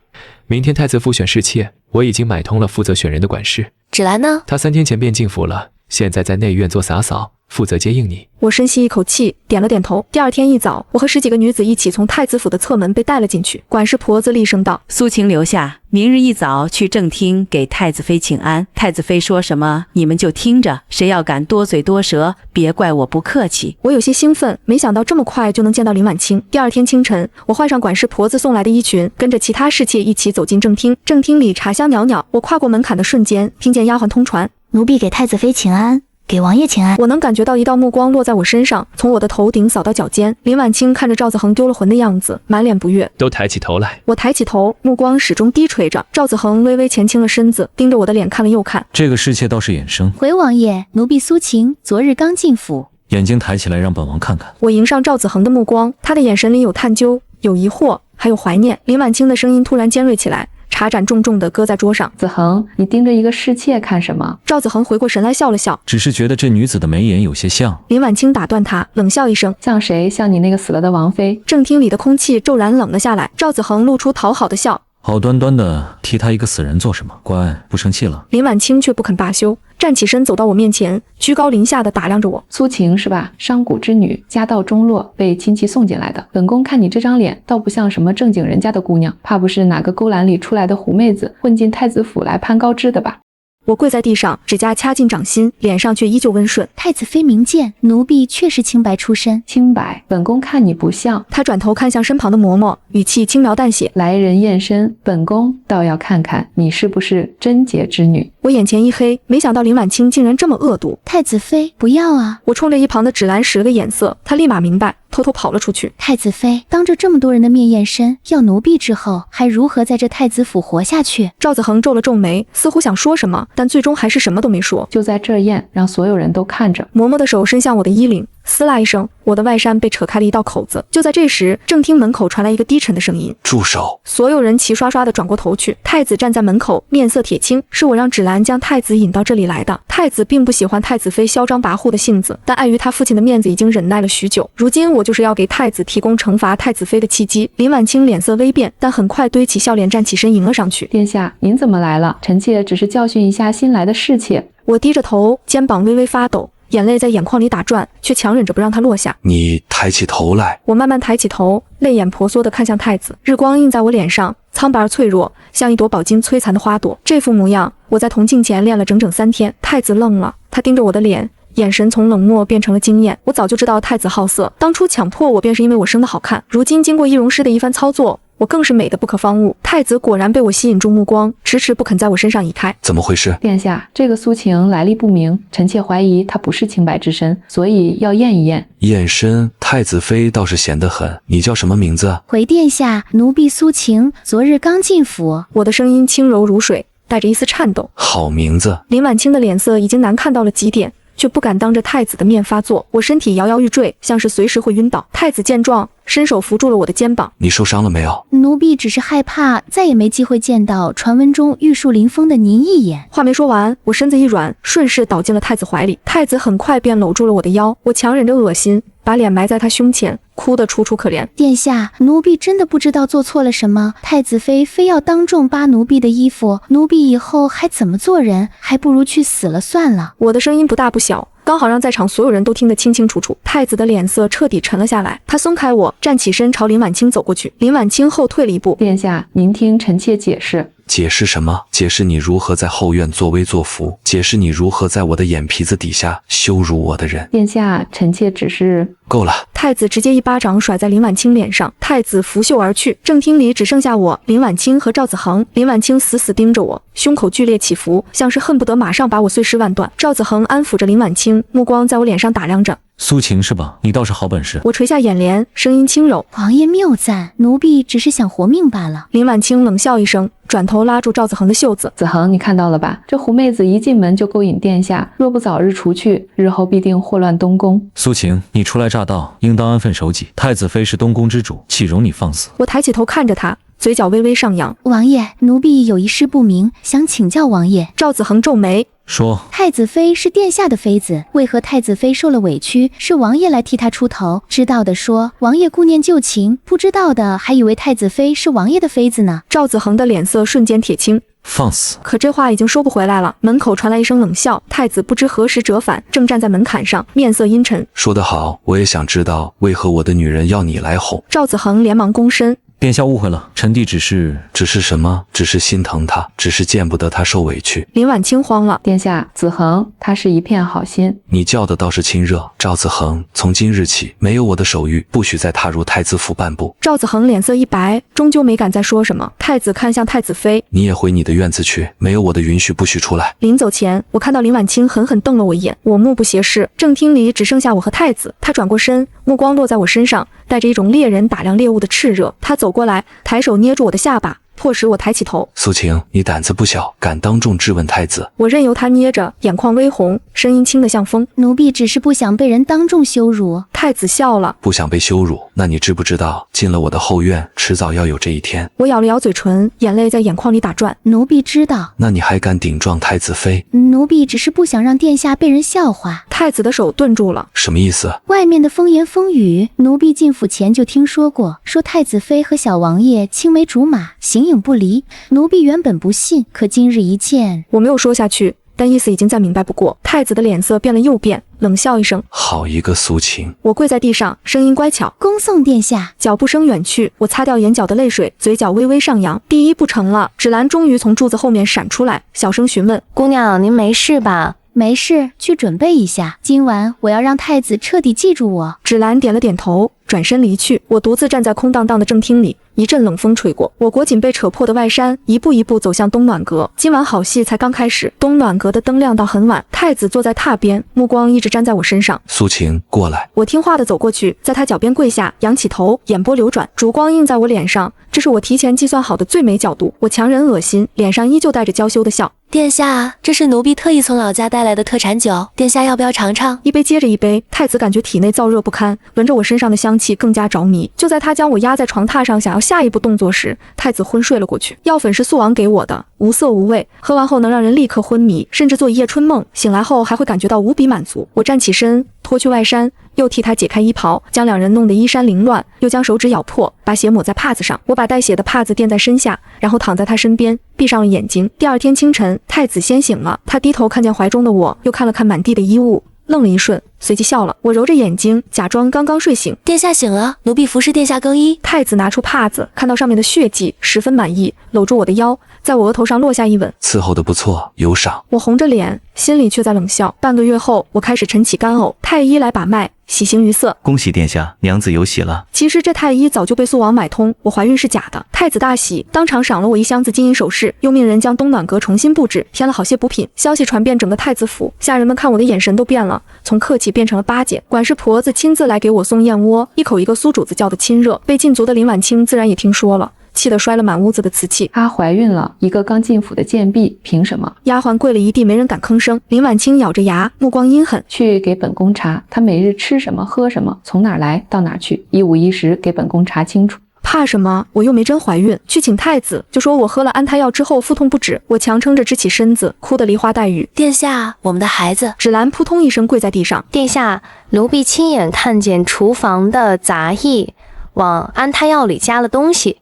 明天太子府选侍妾，我已经买通了负责选人的管事。芷兰呢？她3天前便进府了，现在在内院做洒扫，负责接应你。我深吸一口气，点了点头。第二天一早，我和10几个女子一起从太子府的侧门被带了进去。管事婆子厉声道：“苏晴留下，明日一早去正厅给太子妃请安。太子妃说什么，你们就听着，谁要敢多嘴多舌，别怪我不客气。”我有些兴奋，没想到这么快就能见到林婉清。第二天清晨，我换上管事婆子送来的衣裙，跟着其他侍妾一起走进正厅。正厅里茶香袅袅，我跨过门槛的瞬间，听见丫鬟通传：“奴婢给太子妃请安。”给王爷请安。我能感觉到一道目光落在我身上，从我的头顶扫到脚尖。林婉清看着赵子恒丢了魂的样子，满脸不悦。都抬起头来。我抬起头，目光始终低垂着。赵子恒微微前倾了身子，盯着我的脸看了又看。这个侍妾倒是眼生。回王爷，奴婢苏晴昨日刚进府。眼睛抬起来，让本王看看。我迎上赵子恒的目光，他的眼神里有探究，有疑惑，还有怀念。林婉清的声音突然尖锐起来。茶盏重重地搁在桌上。子恒，你盯着一个侍妾看什么？赵子恒回过神来笑了笑，只是觉得这女子的眉眼有些像。林婉清打断他，冷笑一声，像谁？像你那个死了的王妃。正厅里的空气骤然冷了下来。赵子恒露出讨好的笑，好端端的提他一个死人做什么？乖，不生气了。林婉清却不肯罢休，站起身走到我面前，居高临下的打量着我。苏晴是吧？商贾之女，家道中落，被亲戚送进来的。本宫看你这张脸，倒不像什么正经人家的姑娘，怕不是哪个勾栏里出来的狐妹子，混进太子府来攀高枝的吧？我跪在地上，指甲掐进掌心，脸上却依旧温顺。太子妃明鉴，奴婢确实清白出身。清白？本宫看你不像。他转头看向身旁的嬷嬷，语气轻描淡写：来人验身，本宫倒要看看你是不是贞洁之女。我眼前一黑，没想到林婉清竟然这么恶毒。太子妃，不要啊！我冲着一旁的芷兰使了个眼色，她立马明白，偷偷跑了出去。太子妃当着这么多人的面验身，要奴婢之后还如何在这太子府活下去？赵子恒皱了皱眉，似乎想说什么，但最终还是什么都没说。就在这验，让所有人都看着。嬷嬷的手伸向我的衣领，撕啦一声，我的外衫被扯开了一道口子。就在这时，正厅门口传来一个低沉的声音：住手！所有人齐刷刷地转过头去。太子站在门口，面色铁青，是我让芷兰将太子引到这里来的。太子并不喜欢太子妃嚣张跋扈的性子，但碍于他父亲的面子，已经忍耐了许久。如今我就是要给太子提供惩罚太子妃的契机。林婉清脸色微变，但很快堆起笑脸，站起身迎了上去。殿下，您怎么来了？臣妾只是教训一下新来的侍妾。我低着头，肩膀微微发抖，眼泪在眼眶里打转，却强忍着不让它落下。你抬起头来。我慢慢抬起头，泪眼婆娑地看向太子。日光映在我脸上，苍白而脆弱，像一朵饱经摧残的花朵。这副模样，我在铜镜前练了整整3天。太子愣了，他盯着我的脸，眼神从冷漠变成了惊艳。我早就知道太子好色，当初强迫我便是因为我生得好看。如今经过易容师的一番操作，我更是美得不可方物。太子果然被我吸引住目光，迟迟不肯在我身上移开。怎么回事？殿下，这个苏晴来历不明，臣妾怀疑她不是清白之身，所以要验一验。验身？太子妃倒是闲得很。你叫什么名字？回殿下，奴婢苏晴，昨日刚进府。我的声音轻柔如水，带着一丝颤抖。好名字。林婉清的脸色已经难看到了极点，却不敢当着太子的面发作。我身体摇摇欲坠，像是随时会晕倒。太子见状，伸手扶住了我的肩膀。你受伤了没有？奴婢只是害怕再也没机会见到传闻中玉树临风的您一眼。话没说完，我身子一软，顺势倒进了太子怀里。太子很快便搂住了我的腰，我强忍着恶心，把脸埋在他胸前，哭得楚楚可怜。殿下，奴婢真的不知道做错了什么，太子妃非要当众扒奴婢的衣服，奴婢以后还怎么做人？还不如去死了算了。我的声音不大不小，刚好让在场所有人都听得清清楚楚。太子的脸色彻底沉了下来，他松开我，站起身朝林婉清走过去。林婉清后退了一步。殿下，您听臣妾解释。解释什么？解释你如何在后院作威作福，解释你如何在我的眼皮子底下羞辱我的人。殿下，臣妾只是……够了！太子直接一巴掌甩在林婉清脸上，太子拂袖而去。正厅里只剩下我、林婉清和赵子恒。林婉清死死盯着我，胸口剧烈起伏，像是恨不得马上把我碎尸万段。赵子恒安抚着林婉清，目光在我脸上打量着。苏晴是吧？你倒是好本事。我垂下眼帘，声音轻柔：王爷谬赞，奴婢只是想活命罢了。林婉清冷笑一声，转头拉住赵子恒的袖子：子恒，你看到了吧？这狐妹子一进门就勾引殿下，若不早日除去，日后必定祸乱东宫。苏晴，你初来乍到，应当安分守己。太子妃是东宫之主，岂容你放肆？我抬起头看着他，嘴角微微上扬。王爷，奴婢有一事不明，想请教王爷。赵子恒皱眉说：太子妃是殿下的妃子，为何太子妃受了委屈，是王爷来替她出头？知道的说王爷顾念旧情，不知道的还以为太子妃是王爷的妃子呢。赵子恒的脸色瞬间铁青。放肆！可这话已经说不回来了。门口传来一声冷笑，太子不知何时折返，正站在门槛上，面色阴沉。说得好，我也想知道为何我的女人要你来哄。赵子恒连忙躬身。殿下误会了，臣弟只是什么？只是心疼她，只是见不得她受委屈。林婉清慌了。殿下，子恒他是一片好心。你叫的倒是亲热。赵子恒，从今日起，没有我的手谕，不许再踏入太子府半步。赵子恒脸色一白，终究没敢再说什么。太子看向太子妃：你也回你的院子去，没有我的允许，不许出来。临走前，我看到林婉清狠狠瞪了我一眼，我目不斜视。正厅里只剩下我和太子，他转过身，目光落在我身上，带着一种猎人打量猎物的炽热。他走过来，抬手捏住我的下巴，迫使我抬起头。苏晴，你胆子不小，敢当众质问太子。我任由他捏着，眼眶微红，声音轻得像风。奴婢只是不想被人当众羞辱。太子笑了。不想被羞辱？那你知不知道，进了我的后院，迟早要有这一天。我咬了咬嘴唇，眼泪在眼眶里打转。奴婢知道。那你还敢顶撞太子妃？奴婢只是不想让殿下被人笑话。太子的手顿住了。什么意思？外面的风言风语，奴婢进府前就听说过，说太子妃和小王爷青梅竹马，形影不离。奴婢原本不信，可今日一见……我没有说下去，但意思已经再明白不过。太子的脸色变了又变，冷笑一声：好一个苏晴！我跪在地上，声音乖巧：恭送殿下。脚步声远去，我擦掉眼角的泪水，嘴角微微上扬。第一步成了。芷兰终于从柱子后面闪出来，小声询问：姑娘，您没事吧？没事，去准备一下。今晚我要让太子彻底记住我。芷兰点了点头，转身离去。我独自站在空荡荡的正厅里，一阵冷风吹过，我裹紧被扯破的外衫，一步一步走向东暖阁。今晚好戏才刚开始。东暖阁的灯亮到很晚，太子坐在榻边，目光一直粘在我身上。苏晴，过来。我听话的走过去，在他脚边跪下，仰起头，眼波流转，烛光映在我脸上，这是我提前计算好的最美角度。我强忍恶心，脸上依旧带着娇羞的笑。殿下，这是奴婢特意从老家带来的特产酒，殿下要不要尝尝？一杯接着一杯，太子感觉体内燥热不堪，闻着我身上的香气更加着迷。就在他将我压在床榻上，想要下一步动作时，太子昏睡了过去。药粉是素王给我的，无色无味，喝完后能让人立刻昏迷，甚至做一夜春梦，醒来后还会感觉到无比满足。我站起身，脱去外衫，又替他解开衣袍，将两人弄得衣衫凌乱，又将手指咬破，把血抹在帕子上。我把带血的帕子垫在身下，然后躺在他身边，闭上了眼睛。第二天清晨，太子先醒了，他低头看见怀中的我，又看了看满地的衣物，愣了一瞬，随即笑了。我揉着眼睛，假装刚刚睡醒。殿下醒了，奴婢服侍殿下更衣。太子拿出帕子，看到上面的血迹，十分满意，搂住我的腰，在我额头上落下一吻。伺候的不错，有赏。我红着脸，心里却在冷笑。半个月后，我开始晨起干呕，太医来把脉，喜形于色。恭喜殿下，娘子有喜了。其实这太医早就被素王买通，我怀孕是假的。太子大喜，当场赏了我一箱子金银首饰，又命人将东暖阁重新布置，添了好些补品。消息传遍整个太子府，下人们看我的眼神都变了，从客气变成了巴结。管事婆子亲自来给我送燕窝，一口一个酥主子叫的亲热。被禁足的林婉清自然也听说了，气得摔了满屋子的瓷器。她怀孕了，一个刚进府的贱婢，凭什么？丫鬟跪了一地，没人敢吭声。林婉清咬着牙，目光阴狠，去给本宫查，她每日吃什么喝什么，从哪儿来到哪儿去，一五一十给本宫查清楚。怕什么？我又没真怀孕。去请太子，就说我喝了安胎药之后腹痛不止。我强撑着直起身子，哭得梨花带雨。殿下，我们的孩子。芷兰扑通一声跪在地上。殿下，奴婢亲眼看见厨房的杂役往安胎药里加了东西，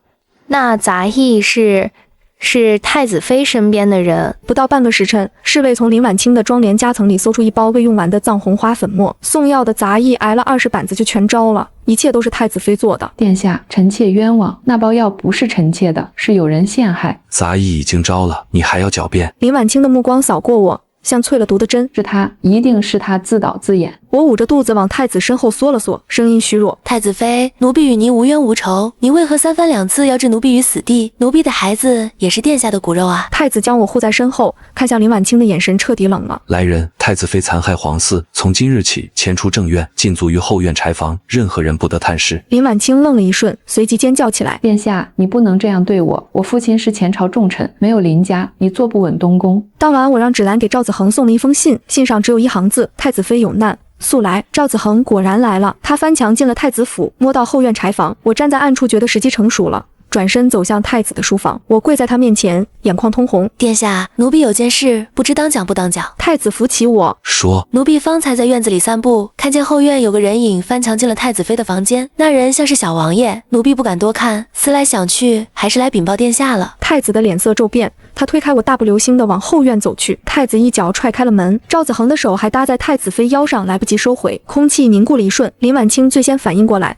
那杂役是太子妃身边的人。不到半个时辰，侍卫从林婉清的妆帘夹层里搜出一包未用完的藏红花粉末，送药的杂役挨了20板子就全招了。一切都是太子妃做的。殿下，臣妾冤枉，那包药不是臣妾的，是有人陷害。杂役已经招了，你还要狡辩？林婉清的目光扫过我，像淬了毒的针。是他，一定是他自导自演。我捂着肚子往太子身后缩了缩，声音虚弱：太子妃，奴婢与您无冤无仇，您为何三番两次要置奴婢于死地？奴婢的孩子也是殿下的骨肉啊！太子将我护在身后，看向林婉清的眼神彻底冷了。来人，太子妃残害皇嗣，从今日起迁出正院，禁足于后院柴房，任何人不得探视。林婉清愣了一瞬，随即尖叫起来：殿下，你不能这样对我，我父亲是前朝重臣，没有林家，你坐不稳东宫。当晚我让芷兰给赵子恒送了一封信，信上只有一行字：太子妃有难，速来。赵子恒果然来了，他翻墙进了太子府，摸到后院柴房。我站在暗处，觉得时机成熟了，转身走向太子的书房。我跪在他面前，眼眶通红：殿下，奴婢有件事，不知当讲不当讲。太子扶起我说：奴婢方才在院子里散步，看见后院有个人影翻墙进了太子妃的房间，那人像是小王爷，奴婢不敢多看，思来想去，还是来禀报殿下了。太子的脸色骤变，他推开我，大步流星地往后院走去。太子一脚踹开了门，赵子恒的手还搭在太子妃腰上，来不及收回。空气凝固了一瞬，林婉清最先反应过来，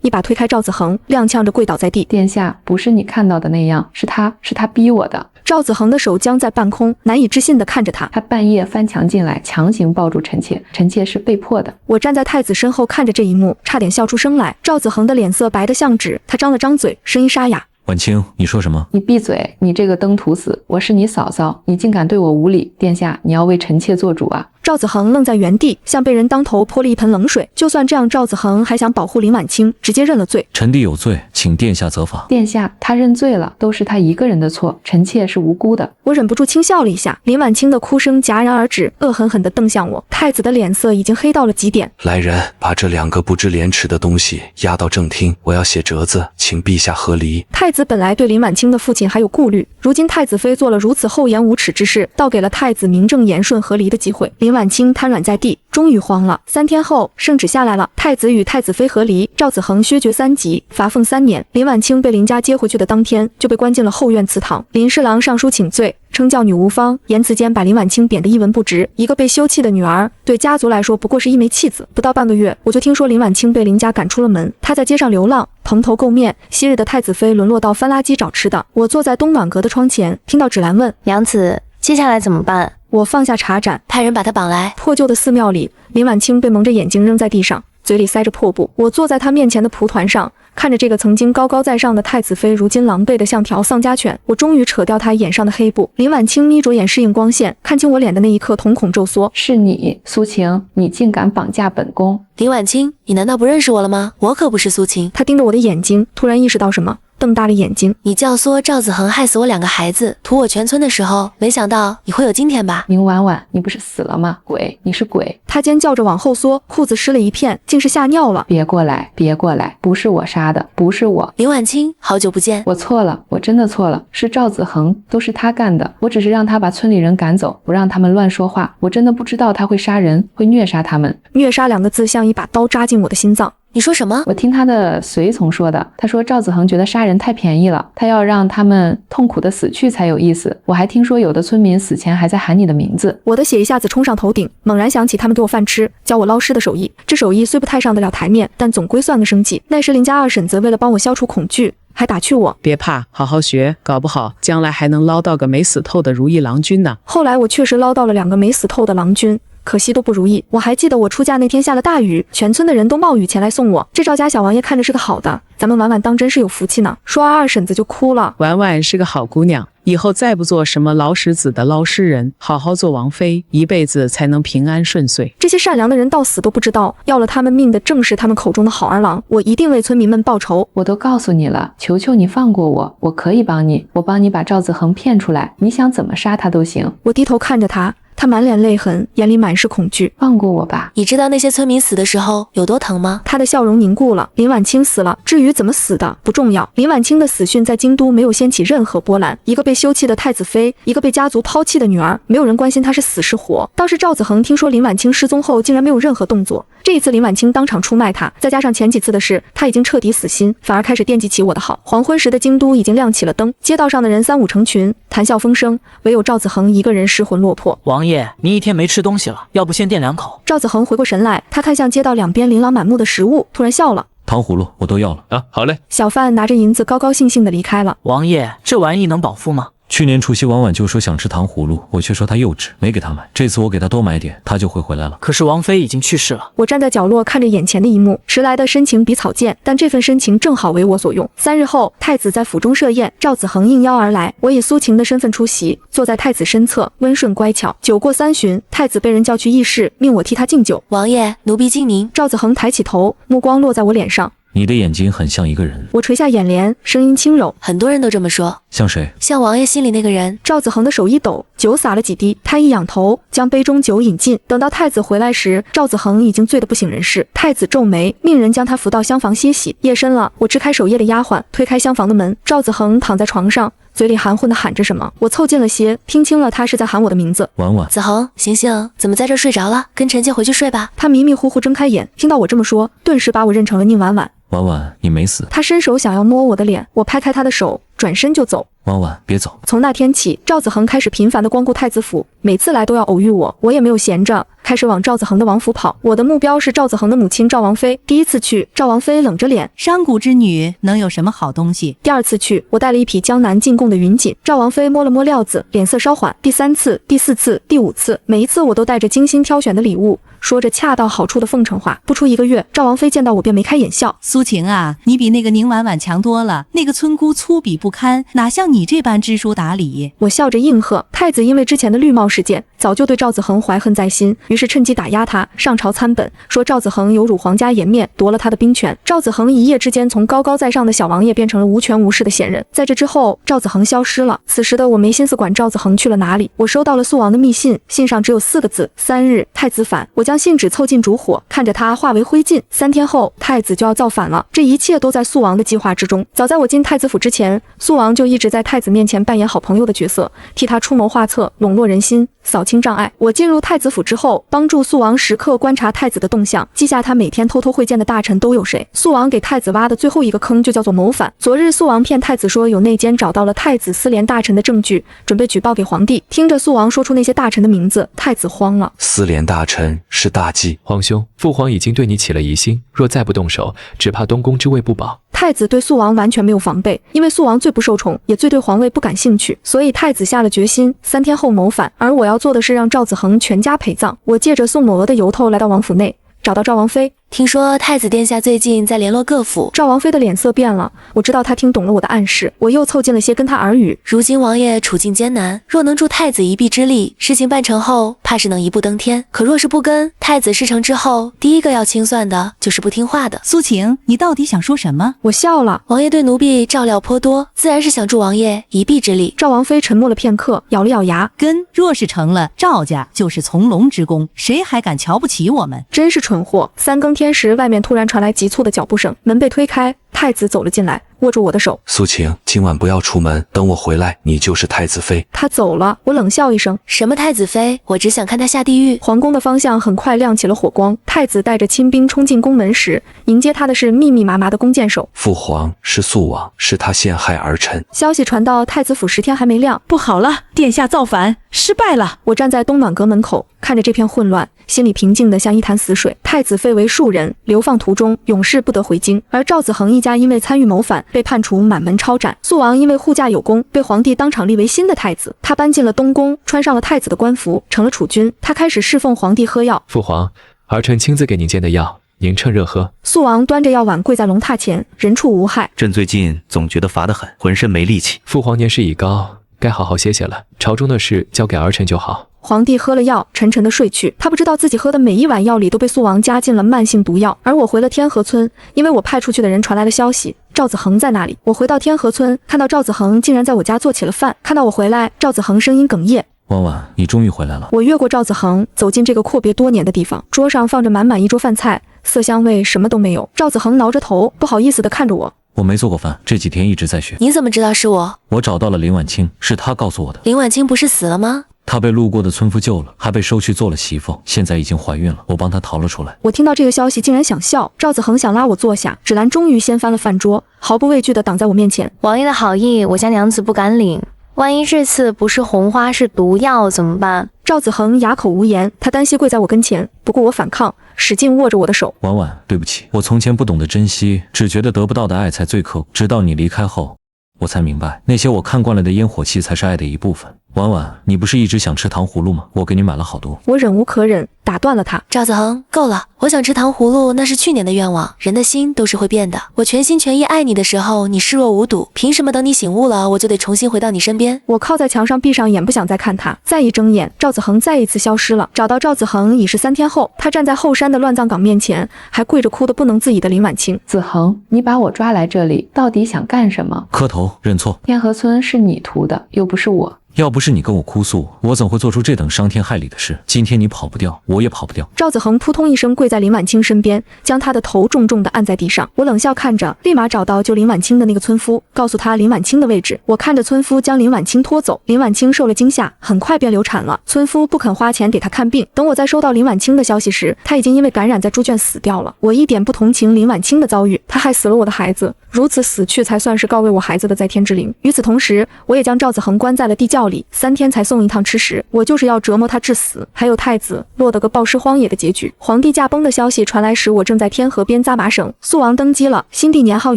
一把推开赵子恒，踉跄着跪倒在地。殿下，不是你看到的那样，是他逼我的。赵子恒的手僵在半空，难以置信地看着他。他半夜翻墙进来，强行抱住臣妾，臣妾是被迫的。我站在太子身后看着这一幕，差点笑出声来。赵子恒的脸色白得像纸，他张了张嘴，声音沙哑：婉清，你说什么？你闭嘴！你这个登徒子，我是你嫂嫂，你竟敢对我无礼！殿下，你要为臣妾做主啊！赵子恒愣在原地，像被人当头泼了一盆冷水。就算这样，赵子恒还想保护林婉清，直接认了罪。臣弟有罪，请殿下责罚。殿下，他认罪了，都是他一个人的错，臣妾是无辜的。我忍不住轻笑了一下，林婉清的哭声戛然而止，恶狠狠地瞪向我。太子的脸色已经黑到了极点。来人，把这两个不知廉耻的东西押到正厅，我要写折子，请陛下和离。太子本来对林婉清的父亲还有顾虑，如今太子妃做了如此厚颜无耻之事，倒给了太子名正言顺和离的机会。林婉清瘫软在地，终于慌了。3天后，圣旨下来了，太子与太子妃和离，赵子恒削爵3级，罚俸3年。林婉清被林家接回去的当天，就被关进了后院祠堂。林侍郎上书请罪，称教女无方，言辞间把林婉清贬得一文不值。一个被休弃的女儿，对家族来说不过是一枚弃子。不到半个月，我就听说林婉清被林家赶出了门，她在街上流浪，蓬头垢面。昔日的太子妃沦落到翻垃圾找吃的。我坐在东暖阁的窗前，听到芷兰问：娘子，接下来怎么办？我放下茶盏，派人把她绑来。破旧的寺庙里，林婉清被蒙着眼睛扔在地上，嘴里塞着破布。我坐在她面前的蒲团上，看着这个曾经高高在上的太子妃，如今狼狈得像条丧家犬。我终于扯掉她眼上的黑布。林婉清眯着眼适应光线，看清我脸的那一刻，瞳孔骤缩。是你，苏晴，你竟敢绑架本宫！林婉清，你难道不认识我了吗？我可不是苏晴。她盯着我的眼睛，突然意识到什么，瞪大了眼睛。你教唆赵子恒害死我2个孩子，屠我全村的时候，没想到你会有今天吧？宁婉婉，你不是死了吗？鬼，你是鬼！她尖叫着往后缩，裤子湿了一片，竟是吓尿了。别过来，别过来，不是我杀的，不是我。林婉清，好久不见。我错了，我真的错了，是赵子恒，都是他干的。我只是让他把村里人赶走，不让他们乱说话。我真的不知道他会杀人，会虐杀他们。虐杀2个字像一把刀扎进我的心脏。你说什么？我听他的随从说的。他说赵子恒觉得杀人太便宜了，他要让他们痛苦的死去才有意思。我还听说有的村民死前还在喊你的名字。我的血一下子冲上头顶，猛然想起他们给我饭吃，教我捞尸的手艺。这手艺虽不太上得了台面，但总归算个生计。那时林家二婶子为了帮我消除恐惧，还打趣我：别怕，好好学，搞不好将来还能捞到个没死透的如意郎君呢。后来我确实捞到了2个没死透的郎君。可惜都不如意。我还记得我出嫁那天下了大雨，全村的人都冒雨前来送我。这赵家小王爷看着是个好的，咱们婉婉当真是有福气呢。说二婶子就哭了。婉婉是个好姑娘，以后再不做什么劳什子的捞尸人，好好做王妃，一辈子才能平安顺遂。这些善良的人到死都不知道，要了他们命的正是他们口中的好儿郎。我一定为村民们报仇。我都告诉你了，求求你放过我，我可以帮你，我帮你把赵子恒骗出来，你想怎么杀他都行。我低头看着他，他满脸泪痕，眼里满是恐惧。放过我吧。你知道那些村民死的时候有多疼吗？他的笑容凝固了。林婉清死了，至于怎么死的不重要。林婉清的死讯在京都没有掀起任何波澜，一个被休弃的太子妃，一个被家族抛弃的女儿，没有人关心她是死是活。倒是赵子恒听说林婉清失踪后，竟然没有任何动作。这一次林婉清当场出卖他，再加上前几次的事，他已经彻底死心，反而开始惦记起我的好。黄昏时的京都已经亮起了灯，街道上的人三五成群，谈笑风生，唯有赵子恒一个人失魂落魄。王爷，您一天没吃东西了，要不先垫2口？赵子恒回过神来，他看向街道两边琳琅满目的食物，突然笑了。糖葫芦我都要了啊，好嘞。小贩拿着银子高高兴兴地离开了。王爷，这玩意能饱腹吗？去年除夕婉婉就说想吃糖葫芦，我却说她幼稚，没给她买。这次我给她多买点，她就会回来了。可是王妃已经去世了。我站在角落看着眼前的一幕，迟来的深情比草贱，但这份深情正好为我所用。3日后，太子在府中设宴，赵子恒应邀而来，我以苏晴的身份出席，坐在太子身侧，温顺乖巧。酒过3巡，太子被人叫去议事，命我替他敬酒。王爷，奴婢敬您。赵子恒抬起头，目光落在我脸上。你的眼睛很像一个人。我垂下眼帘，声音轻柔。很多人都这么说。像谁？像王爷心里那个人。赵子恒的手一抖，酒洒了几滴，他一仰头，将杯中酒饮尽。等到太子回来时，赵子恒已经醉得不省人事。太子皱眉，命人将他扶到厢房歇息。夜深了，我支开守夜的丫鬟，推开厢房的门。赵子恒躺在床上，嘴里含混地喊着什么。我凑近了些，听清了他是在喊我的名字。婉婉。子恒，醒醒，怎么在这睡着了？跟臣妾回去睡吧。他迷迷糊糊睁开眼，听到我这么说，顿时把我认成了宁婉婉。婉婉，你没死。他伸手想要摸我的脸，我拍开他的手，转身就走。婉婉，别走。从那天起，赵子恒开始频繁地光顾太子府，每次来都要偶遇我，我也没有闲着，开始往赵子恒的王府跑。我的目标是赵子恒的母亲赵王妃。第一次去，赵王妃冷着脸，商贾之女能有什么好东西？第二次去，我带了一匹江南进贡的云锦，赵王妃摸了摸料子，脸色稍缓。第3次、第4次、第5次，每一次我都带着精心挑选的礼物，说着恰到好处的奉承话。不出1个月，赵王妃见到我便眉开眼笑。苏晴啊，你比那个宁婉婉强多了，那个村姑粗鄙不堪，哪像你这般知书达理。我笑着应和。太子因为之前的绿帽事件，早就对赵子恒怀恨在心，于是趁机打压他，上朝参本，说赵子恒有辱皇家颜面，夺了他的兵权。赵子恒一夜之间从高高在上的小王爷变成了无权无势的闲人。在这之后，赵子恒消失了。此时的我没心思管赵子恒去了哪里。我收到了肃王的密信，信上只有4个字：3日太子反。我将信纸凑近烛火，看着它化为灰烬。3天后，太子就要造反了。这一切都在肃王的计划之中。早在我进太子府之前，肃王就一直在太子面前扮演好朋友的角色，替他出谋划策，笼络人心，扫清障碍。我进入太子府之后，帮助肃王时刻观察太子的动向，记下他每天偷偷会见的大臣都有谁。肃王给太子挖的最后一个坑就叫做谋反。昨日肃王骗太子说有内奸找到了太子私联大臣的证据，准备举报给皇帝。听着肃王说出那些大臣的名字，太子慌了。私联大臣是大忌。皇兄，父皇已经对你起了疑心，若再不动手，只怕东宫之位不保。太子对肃王完全没有防备，因为肃王最不受宠，也最对皇位不感兴趣，所以太子下了决心，3天后谋反。而我要做的是让赵子恒全家陪葬。我借着宋某娥的由头来到王府内，找到赵王妃。听说太子殿下最近在联络各府。赵王妃的脸色变了，我知道她听懂了我的暗示，我又凑近了些跟她耳语。如今王爷处境艰难，若能助太子一臂之力，事情办成后，怕是能一步登天。可若是不跟，太子事成之后，第一个要清算的就是不听话的。苏晴，你到底想说什么？我笑了。王爷对奴婢照料颇多，自然是想助王爷一臂之力。赵王妃沉默了片刻，咬了咬牙，跟若是成了，赵家就是从龙之功，谁还敢瞧不起我们？真是蠢货。3更天时，外面突然传来急促的脚步声，门被推开，太子走了进来，握住我的手。苏晴，今晚不要出门，等我回来，你就是太子妃。他走了，我冷笑一声。什么太子妃？我只想看他下地狱。皇宫的方向很快亮起了火光，太子带着亲兵冲进宫门时，迎接他的是密密麻麻的弓箭手。父皇是肃王，是他陷害儿臣。消息传到太子府10天还没亮，不好了，殿下造反失败了。我站在东暖阁门口，看着这片混乱，心里平静得像一潭死水。太子废为庶人，流放途中永世不得回京，而赵子恒一家家因为参与谋反被判处满门抄斩，肃王因为护驾有功被皇帝当场立为新的太子。他搬进了东宫，穿上了太子的官服，成了储君。他开始侍奉皇帝喝药。父皇，儿臣亲自给您煎的药，您趁热喝。肃王端着药碗跪在龙榻前，人畜无害。朕最近总觉得乏得很，浑身没力气。父皇年事已高，该好好歇歇了。朝中的事交给儿臣就好。皇帝喝了药，沉沉的睡去。他不知道自己喝的每一碗药里都被肃王加进了慢性毒药。而我回了天河村，因为我派出去的人传来了消息，赵子恒在那里。我回到天河村，看到赵子恒竟然在我家做起了饭。看到我回来，赵子恒声音哽咽。婉婉，你终于回来了。我越过赵子恒，走进这个阔别多年的地方，桌上放着满满一桌饭菜，色香味什么都没有。赵子恒挠着头，不好意思地看着我。我没做过饭，这几天一直在学。你怎么知道是我？我找到了林婉清，是她告诉我的。林婉清不是死了吗？她被路过的村夫救了，还被收去做了媳妇，现在已经怀孕了。我帮她逃了出来。我听到这个消息，竟然想笑。赵子恒想拉我坐下，芷兰终于掀翻了饭桌，毫不畏惧地挡在我面前。王爷的好意，我家娘子不敢领。万一这次不是红花是毒药怎么办？赵子恒哑口无言，他单膝跪在我跟前，不顾我反抗，使劲握着我的手。婉婉，对不起，我从前不懂得珍惜，只觉得得不到的爱才最刻骨。直到你离开后，我才明白，那些我看惯了的烟火气才是爱的一部分。婉婉，你不是一直想吃糖葫芦吗？我给你买了好多。我忍无可忍，打断了他。赵子恒，够了！我想吃糖葫芦，那是去年的愿望。人的心都是会变的。我全心全意爱你的时候，你视若无睹。凭什么等你醒悟了，我就得重新回到你身边？我靠在墙上，闭上眼，不想再看他。再一睁眼，赵子恒再一次消失了。找到赵子恒已是3天后，他站在后山的乱葬岗面前，还跪着哭得不能自已的林婉清。子恒，你把我抓来这里，到底想干什么？磕头认错。天河村是你屠的，又不是我。要不是你跟我哭诉，我怎会做出这等伤天害理的事？今天你跑不掉，我也跑不掉。赵子恒扑通一声跪在林婉清身边，将她的头重重地按在地上。我冷笑看着，立马找到救林婉清的那个村夫，告诉他林婉清的位置。我看着村夫将林婉清拖走，林婉清受了惊吓，很快便流产了。村夫不肯花钱给她看病。等我再收到林婉清的消息时，她已经因为感染在猪圈死掉了。我一点不同情林婉清的遭遇，她害死了我的孩子，如此死去才算是告慰我孩子的在天之灵。与此同时，我也将赵子恒关在了地窖里，3天才送一趟吃食，我就是要折磨他致死。还有太子落得个暴尸荒野的结局。皇帝驾崩的消息传来时，我正在天河边扎麻绳。肃王登基了，新帝年号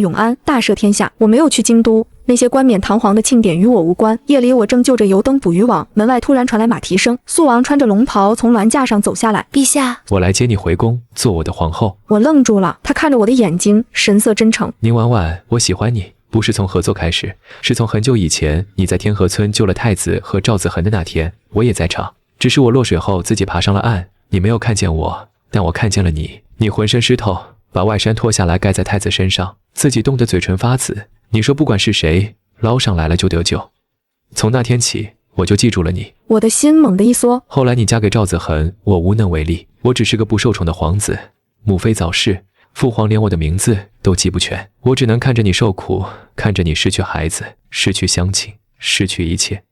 永安，大赦天下。我没有去京都，那些冠冕堂皇的庆典与我无关。夜里我正就着油灯捕鱼网，门外突然传来马蹄声，肃王穿着龙袍从銮驾上走下来。陛下，我来接你回宫，做我的皇后。我愣住了，他看着我的眼睛，神色真诚。宁婉婉，我喜欢你。不是从合作开始，是从很久以前你在天河村救了太子和赵子恒的那天，我也在场。只是我落水后自己爬上了岸，你没有看见我，但我看见了你。你浑身湿透，把外衫脱下来盖在太子身上，自己冻得嘴唇发紫。你说不管是谁捞上来了就得救。从那天起，我就记住了你。我的心猛地一缩。后来你嫁给赵子恒，我无能为力，我只是个不受宠的皇子。母妃早逝，父皇连我的名字都记不全，我只能看着你受苦，看着你失去孩子，失去乡亲，失去一切。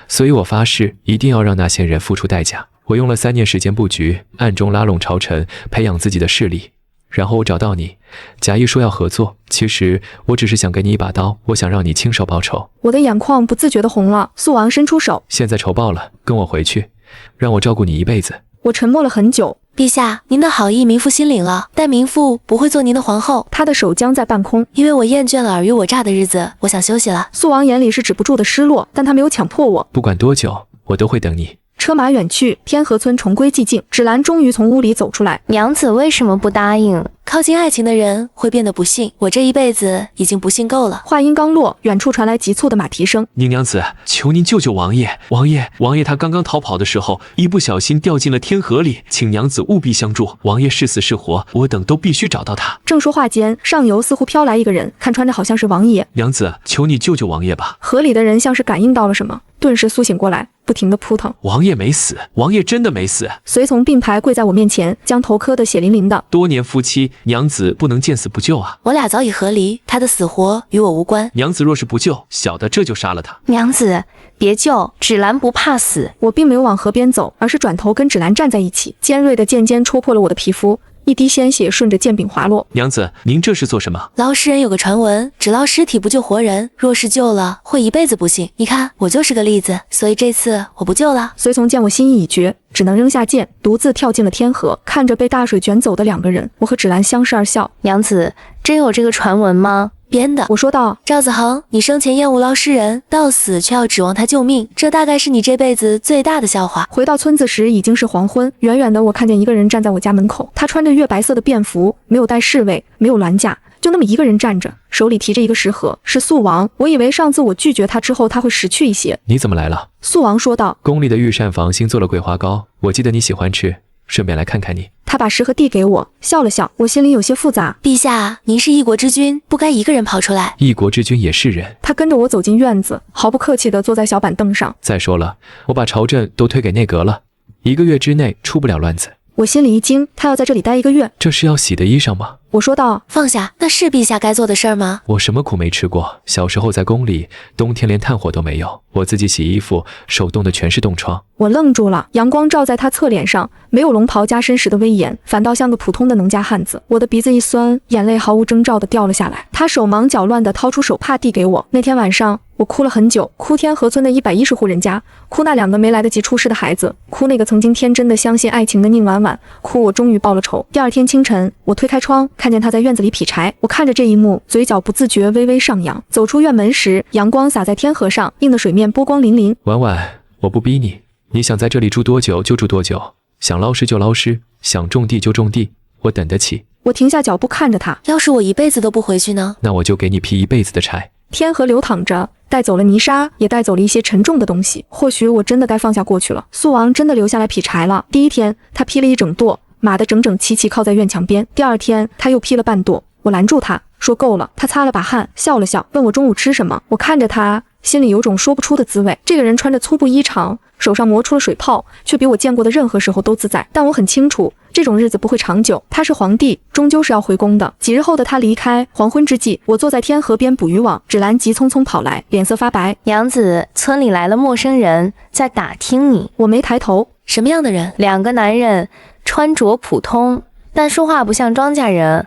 所以我发誓一定要让那些人付出代价。我用了3年时间布局，暗中拉拢朝臣，培养自己的势力。然后我找到你，假意说要合作，其实我只是想给你一把刀，我想让你亲手报仇。我的眼眶不自觉地红了。肃王伸出手，现在仇报了，跟我回去，让我照顾你一辈子。我沉默了很久。陛下，您的好意民妇心领了，但民妇不会做您的皇后。他的手僵在半空，因为我厌倦了尔虞我诈的日子，我想休息了。肃王眼里是止不住的失落，但他没有强迫我。不管多久，我都会等你。车马远去，天河村重归寂静。芷兰终于从屋里走出来。娘子为什么不答应？靠近爱情的人会变得不幸，我这一辈子已经不幸够了。话音刚落，远处传来急促的马蹄声。宁娘子，求您救救王爷！王爷他刚刚逃跑的时候，一不小心掉进了天河里，请娘子务必相助。王爷是死是活，我等都必须找到他。正说话间，上游似乎飘来一个人，看穿着好像是王爷。娘子，求你救救王爷吧！河里的人像是感应到了什么，顿时苏醒过来，不停地扑腾。王爷没死，王爷真的没死。随从并排跪在我面前，将头磕得血淋淋的。多年夫妻，娘子不能见死不救啊！我俩早已和离，他的死活与我无关。娘子若是不救，小的这就杀了他。娘子别救，芷兰不怕死。我并没有往河边走，而是转头跟芷兰站在一起。尖锐的剑尖戳破了我的皮肤，一滴鲜血顺着剑柄滑落。娘子，您这是做什么？捞尸人有个传闻，只捞尸体不救活人，若是救了，会一辈子不幸。你看，我就是个例子，所以这次我不救了。随从见我心意已决，只能扔下剑，独自跳进了天河。看着被大水卷走的2个人，我和芷兰相视而笑。娘子，真有这个传闻吗？编的。我说道：赵子恒，你生前厌恶捞尸人，到死却要指望他救命，这大概是你这辈子最大的笑话。回到村子时已经是黄昏，远远的我看见一个人站在我家门口，他穿着月白色的便服，没有带侍卫，没有銮驾，就那么一个人站着，手里提着一个食盒，是素王。我以为上次我拒绝他之后他会识趣一些。你怎么来了？素王说道：宫里的御膳房新做了桂花糕，我记得你喜欢吃，顺便来看看你。他把食盒递给我，笑了笑，我心里有些复杂。陛下，您是一国之君，不该一个人跑出来。一国之君也是人。他跟着我走进院子，毫不客气地坐在小板凳上。再说了，我把朝政都推给内阁了，1个月之内出不了乱子。我心里一惊，他要在这里待1个月，这是要洗的衣裳吗？我说道：放下，那是陛下该做的事儿吗？我什么苦没吃过，小时候在宫里，冬天连炭火都没有，我自己洗衣服，手冻的全是冻疮。我愣住了，阳光照在他侧脸上，没有龙袍加身时的威严，反倒像个普通的农家汉子。我的鼻子一酸，眼泪毫无征兆地掉了下来。他手忙脚乱地掏出手帕递给我。那天晚上我哭了很久，哭天河村的110户人家，哭那2个没来得及出世的孩子，哭那个曾经天真的相信爱情的宁婉婉，哭我终于报了仇。第2天清晨，我推开窗，看见他在院子里劈柴。我看着这一幕，嘴角不自觉微微上扬。走出院门时，阳光洒在天河上，映得水面波光粼粼。婉婉，我不逼你，你想在这里住多久就住多久，想捞尸就捞尸，想种地就种地，我等得起。我停下脚步看着他，要是我一辈子都不回去呢？那我就给你劈一辈子的柴。天河流淌着，带走了泥沙，也带走了一些沉重的东西。或许我真的该放下过去了。素王真的留下来劈柴了。第1天，他劈了一整垛，码得整整齐齐靠在院墙边。第2天，他又劈了半垛，我拦住他，说够了。他擦了把汗，笑了笑，问我中午吃什么。我看着他，心里有种说不出的滋味。这个人穿着粗布衣裳，手上磨出了水泡，却比我见过的任何时候都自在。但我很清楚，这种日子不会长久。他是皇帝，终究是要回宫的。几日后的他离开，黄昏之际，我坐在天河边捕渔网，芷兰急匆匆跑来，脸色发白。娘子，村里来了陌生人，在打听你。我没抬头。什么样的人？2个男人，穿着普通，但说话不像庄稼人。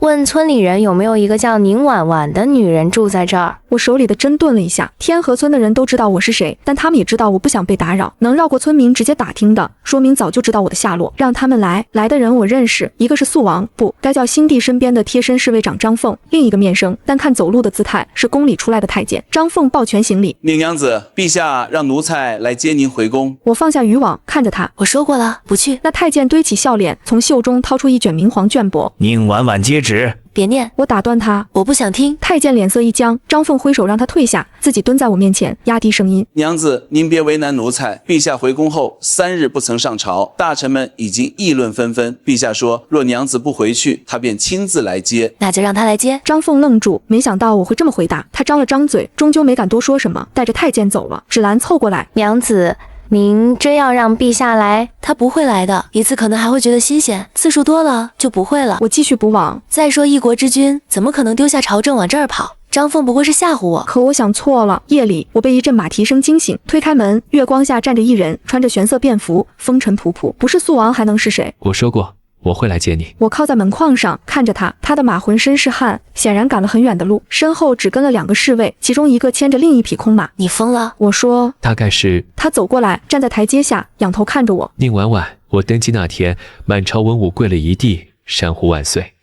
问村里人有没有一个叫宁婉婉的女人住在这儿。我手里的针顿了一下，天河村的人都知道我是谁，但他们也知道我不想被打扰，能绕过村民直接打听的，说明早就知道我的下落。让他们来的人我认识，一个是素王，不该叫新帝身边的贴身侍卫长张凤，另一个面生，但看走路的姿态是宫里出来的太监。张凤抱拳行礼：宁娘子，陛下让奴才来接您回宫。我放下渔网，看着他，我说过了，不去。那太监堆起笑脸，从袖中掏出一卷明黄绢帛。宁婉婉接旨。别念，我打断他，我不想听。太监脸色一僵，张凤挥手让他退下，自己蹲在我面前，压低声音：娘子，您别为难奴才。陛下回宫后3日不曾上朝，大臣们已经议论纷纷。陛下说，若娘子不回去，他便亲自来接。那就让他来接。张凤愣住，没想到我会这么回答，他张了张嘴，终究没敢多说什么，带着太监走了。芷兰凑过来：娘子，您真要让陛下来？他不会来的，一次可能还会觉得新鲜，次数多了就不会了。我继续补网。再说一国之君怎么可能丢下朝政往这儿跑？张凤不过是吓唬我。可我想错了。夜里我被一阵马蹄声惊醒，推开门，月光下站着一人，穿着玄色便服，风尘仆仆，不是素王还能是谁？我说过我会来接你。我靠在门框上看着他，他的马浑身是汗，显然赶了很远的路，身后只跟了2个侍卫，其中一个牵着另一匹空马。你疯了？我说大概是。他走过来，站在台阶下，仰头看着我。宁婉婉，我登基那天，满朝文武跪了一地，山呼万岁。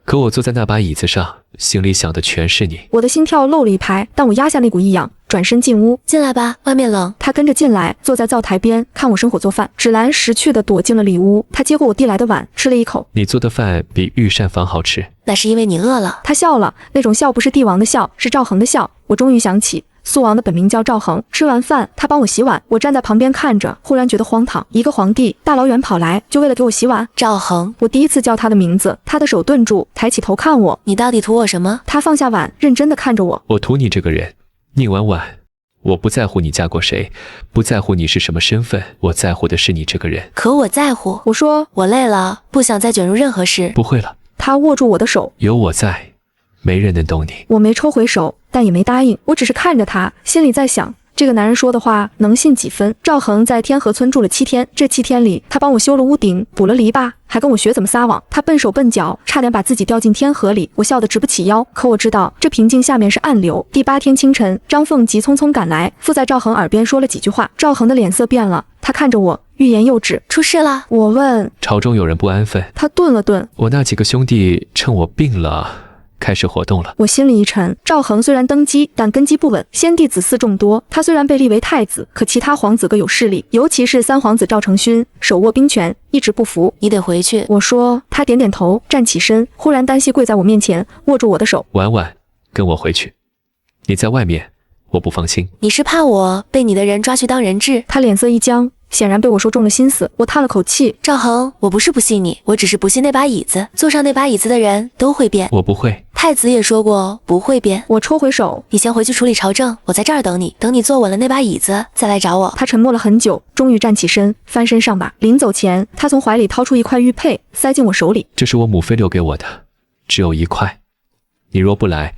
可我坐在那把椅子上，心里想的全是你。我的心跳漏了一拍，但我压下那股异样，转身进屋。进来吧，外面冷。他跟着进来，坐在灶台边看我生火做饭。芷兰识趣地躲进了里屋，他接过我递来的碗，吃了一口。你做的饭比御膳房好吃。那是因为你饿了。他笑了，那种笑不是帝王的笑，是赵恒的笑。我终于想起素王的本名叫赵恒。吃完饭，他帮我洗碗，我站在旁边看着，忽然觉得荒唐。一个皇帝大老远跑来，就为了给我洗碗。赵恒，我第一次叫他的名字，他的手顿住，抬起头看我。你到底图我什么？他放下碗，认真地看着我。我图你这个人，宁婉婉。我不在乎你嫁过谁，不在乎你是什么身份，我在乎的是你这个人。可我在乎。我说我累了，不想再卷入任何事。不会了。他握住我的手，有我在，没人能懂你。我没抽回手，但也没答应，我只是看着他，心里在想，这个男人说的话能信几分？赵恒在天河村住了7天，这7天里，他帮我修了屋顶，补了篱笆，还跟我学怎么撒网。他笨手笨脚，差点把自己掉进天河里，我笑得直不起腰。可我知道，这平静下面是暗流。第8天清晨，张凤急匆匆赶来，附在赵恒耳边说了几句话。赵恒的脸色变了，他看着我，欲言又止。出事了？我问。朝中有人不安分。他顿了顿。我那几个兄弟趁我病了，开始活动了。我心里一沉，赵恒虽然登基，但根基不稳，先帝子嗣众多。他虽然被立为太子，可其他皇子各有势力，尤其是三皇子赵承勋手握兵权，一直不服。你得回去。我说。他点点头，站起身，忽然单膝跪在我面前，握住我的手。婉婉，跟我回去。你在外面，我不放心。你是怕我被你的人抓去当人质？他脸色一僵，显然被我说中了心思。我叹了口气。赵恒，我不是不信你，我只是不信那把椅子。坐上那把椅子的人都会变。我不会。太子也说过不会变。我抽回手。你先回去处理朝政，我在这儿等你。等你坐稳了那把椅子，再来找我。他沉默了很久，终于站起身，翻身上马。临走前，他从怀里掏出一块玉佩，塞进我手里。这是我母妃留给我的，只有1块。你若不来，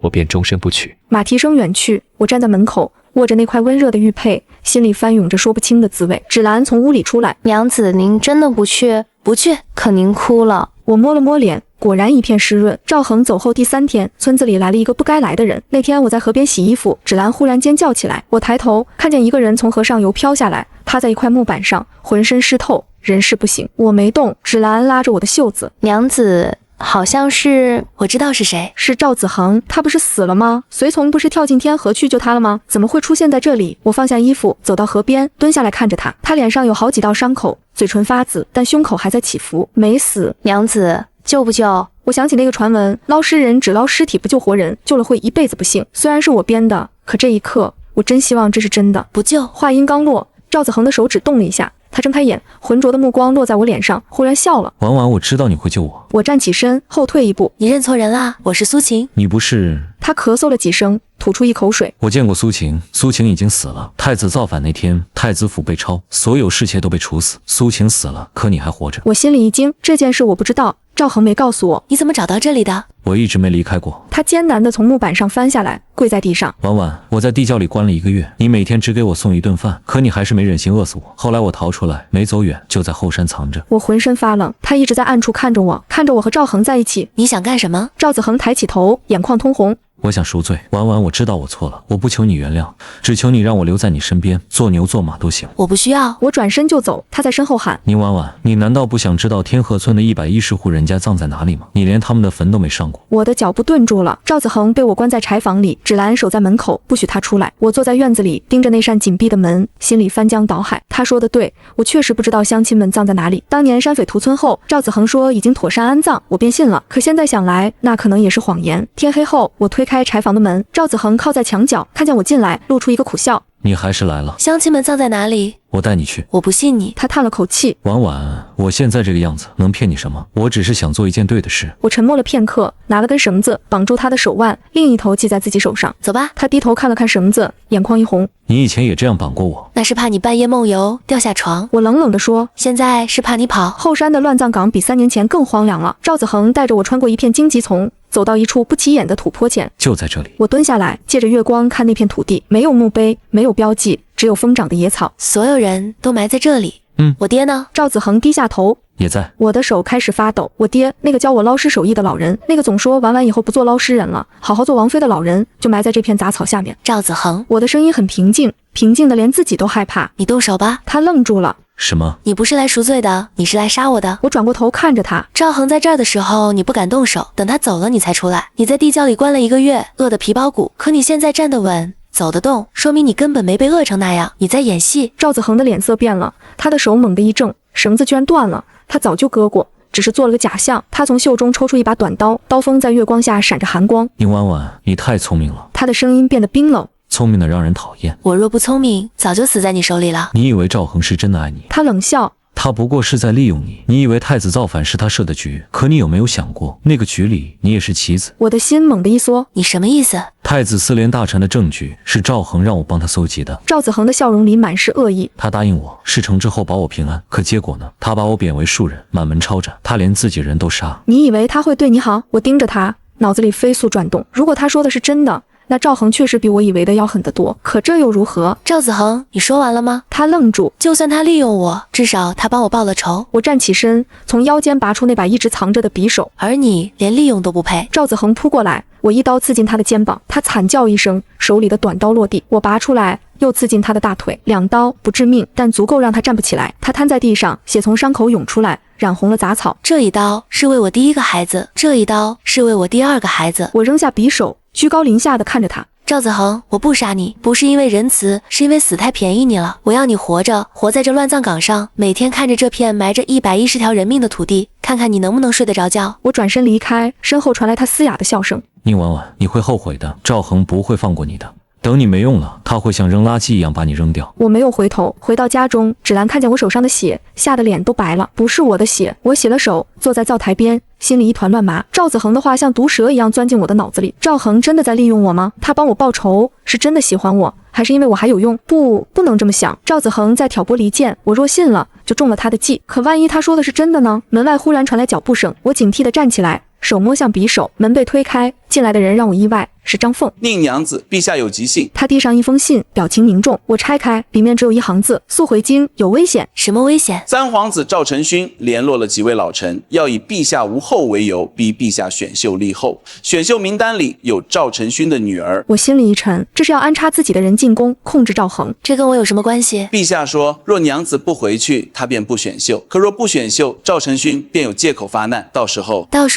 我便终身不娶。马蹄声远去，我站在门口，握着那块温热的玉佩，心里翻涌着说不清的滋味。芷兰从屋里出来。娘子，您真的不去？不去。可您哭了。我摸了摸脸，果然一片湿润。赵恒走后第3天，村子里来了一个不该来的人。那天我在河边洗衣服，芷兰忽然尖叫起来。我抬头看见一个人从河上游飘下来，趴在一块木板上，浑身湿透，人事不省。我没动，芷兰拉着我的袖子。娘子，好像是……我知道是谁，是赵子恒。他不是死了吗？随从不是跳进天河去救他了吗？怎么会出现在这里？我放下衣服，走到河边，蹲下来看着他。他脸上有好几道伤口，嘴唇发紫，但胸口还在起伏，没死。娘子，救不救？我想起那个传闻，捞尸人只捞尸体不救活人，救了会一辈子不幸。虽然是我编的，可这一刻我真希望这是真的。不救。话音刚落，赵子恒的手指动了一下，他睁开眼，浑浊的目光落在我脸上，忽然笑了。婉婉，我知道你会救我。我站起身，后退一步。你认错人啦，我是苏晴。你不是？他咳嗽了几声，吐出一口水。我见过苏晴，苏晴已经死了。太子造反那天，太子府被抄，所有侍妾都被处死。苏晴死了，可你还活着。我心里一惊，这件事我不知道，赵恒没告诉我。你怎么找到这里的？我一直没离开过。他艰难地从木板上翻下来，跪在地上。婉婉，我在地窖里关了1个月，你每天只给我送1顿饭，可你还是没忍心饿死我。后来我逃出来，没走远，就在后山藏着。我浑身发冷，他一直在暗处看着我，看着我和赵恒在一起。你想干什么？赵子恒抬起头，眼眶通红。我想赎罪。婉婉，我知道我错了，我不求你原谅，只求你让我留在你身边，做牛做马都行。我不需要。我转身就走，他在身后喊：宁婉婉，你难道不想知道天河村的110户人家葬在哪里吗？你连他们的坟都没上过。我的脚步顿住了。赵子恒被我关在柴房里，芷兰守在门口，不许他出来。我坐在院子里，盯着那扇紧闭的门，心里翻江倒海。他说的对，我确实不知道乡亲们葬在哪里。当年山匪屠村后，赵子恒说已经妥善安葬，我便信了。可现在想来，那可能也是谎言。天黑后，我推开柴房的门，赵子恒靠在墙角，看见我进来，露出一个苦笑。你还是来了。乡亲们葬在哪里？我带你去。我不信你。他叹了口气。婉婉，我现在这个样子能骗你什么？我只是想做一件对的事。我沉默了片刻，拿了根绳子绑住他的手腕，另一头系在自己手上。走吧。他低头看了看绳子，眼眶一红。你以前也这样绑过我？那是怕你半夜梦游掉下床。我冷冷地说。现在是怕你跑。后山的乱葬岗比3年前更荒凉了。赵子恒带着我穿过一片荆棘丛，走到一处不起眼的土坡前。就在这里。我蹲下来，借着月光看那片土地，没有墓碑，没有标记，只有疯长的野草。所有人都埋在这里。我爹呢？赵子恒低下头。也在。我的手开始发抖。我爹，那个教我捞尸手艺的老人，那个总说完以后不做捞尸人了，好好做王妃的老人，就埋在这片杂草下面。赵子恒。我的声音很平静，平静的连自己都害怕。你动手吧。他愣住了。什么？你不是来赎罪的，你是来杀我的。我转过头看着他。赵恒在这儿的时候，你不敢动手，等他走了你才出来。你在地窖里关了1个月，饿得皮包骨，可你现在站得稳，走得动，说明你根本没被饿成那样，你在演戏。赵子恒的脸色变了，他的手猛地一怔，绳子居然断了。他早就割过，只是做了个假象。他从袖中抽出一把短刀，刀锋在月光下闪着寒光。宁婉婉，你太聪明了。他的声音变得冰冷。聪明的让人讨厌。我若不聪明，早就死在你手里了。你以为赵恒是真的爱你？他冷笑。他不过是在利用你。你以为太子造反是他设的局，可你有没有想过，那个局里你也是棋子？我的心猛地一缩。你什么意思？太子私联大臣的证据是赵恒让我帮他搜集的。赵子恒的笑容里满是恶意。他答应我事成之后保我平安，可结果呢？他把我贬为庶人，满门抄斩，他连自己人都杀。你以为他会对你好？我盯着他，脑子里飞速转动。如果他说的是真的，那赵恒确实比我以为的要狠得多，可这又如何？赵子恒，你说完了吗？他愣住。就算他利用我，至少他帮我报了仇。我站起身，从腰间拔出那把一直藏着的匕首，而你连利用都不配。赵子恒扑过来，我一刀刺进他的肩膀，他惨叫一声，手里的短刀落地，我拔出来。又刺进他的大腿，2刀不致命，但足够让他站不起来。他瘫在地上，血从伤口涌出来，染红了杂草。这一刀是为我第一个孩子，这一刀是为我第2个孩子。我扔下匕首，居高临下的看着他。赵子恒，我不杀你，不是因为仁慈，是因为死太便宜你了。我要你活着，活在这乱葬岗上，每天看着这片埋着110条人命的土地，看看你能不能睡得着觉。我转身离开，身后传来他嘶哑的笑声。宁婉婉，你会后悔的，赵恒不会放过你的。等你没用了，他会像扔垃圾一样把你扔掉。我没有回头，回到家中，芷兰看见我手上的血，吓得脸都白了。不是我的血，我洗了手，坐在灶台边，心里一团乱麻。赵子恒的话像毒蛇一样钻进我的脑子里。赵恒真的在利用我吗？他帮我报仇，是真的喜欢我，还是因为我还有用？不能这么想。赵子恒在挑拨离间，我若信了，就中了他的计。可万一他说的是真的呢？门外忽然传来脚步声，我警惕地站起来，手摸向匕首，门被推开，进来的人让我意外，是张凤。宁娘子，陛下有急信。他递上一封信，表情凝重。我拆开，里面只有一行字：速回京，有危险。什么危险？三皇子赵承勋联络了几位老臣，要以陛下无后为由，逼陛下选秀立后。选秀名单里有赵承勋的女儿。我心里一沉，这是要安插自己的人进宫，控制赵恒。这跟我有什么关系？陛下说，若娘子不回去，他便不选秀；可若不选秀，赵承勋便有借口发难。到时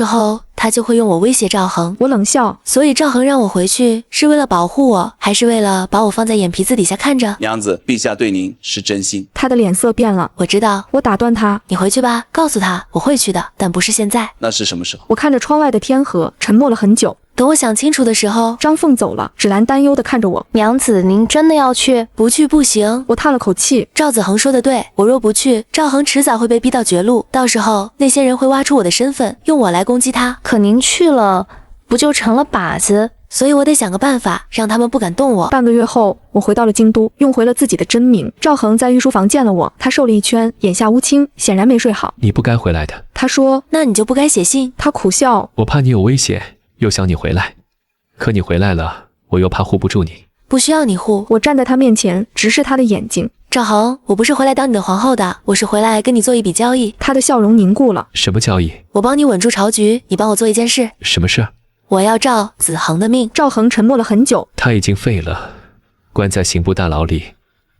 候他就会用我威胁赵恒。我冷笑，所以赵恒让我回去，是为了保护我，还是为了把我放在眼皮子底下看着？娘子，陛下对您是真心。他的脸色变了。我知道。我打断他，你回去吧，告诉他我会去的，但不是现在。那是什么时候？我看着窗外的天河，沉默了很久。等我想清楚的时候，张凤走了。芷兰担忧地看着我，娘子，您真的要去？不去不行。我叹了口气。赵子恒说的对，我若不去，赵恒迟早会被逼到绝路，到时候那些人会挖出我的身份，用我来攻击他。可您去了，不就成了靶子？所以我得想个办法，让他们不敢动我。半个月后，我回到了京都，用回了自己的真名。赵恒在御书房见了我，他瘦了一圈，眼下乌青，显然没睡好。你不该回来的。他说，那你就不该写信。他苦笑，我怕你有危险，又想你回来。可你回来了，我又怕护不住你。不需要你护。我站在他面前，直视他的眼睛。赵恒，我不是回来当你的皇后的，我是回来跟你做一笔交易。他的笑容凝固了。什么交易？我帮你稳住朝局，你帮我做一件事。什么事？我要赵子恒的命。赵恒沉默了很久。他已经废了，关在刑部大牢里，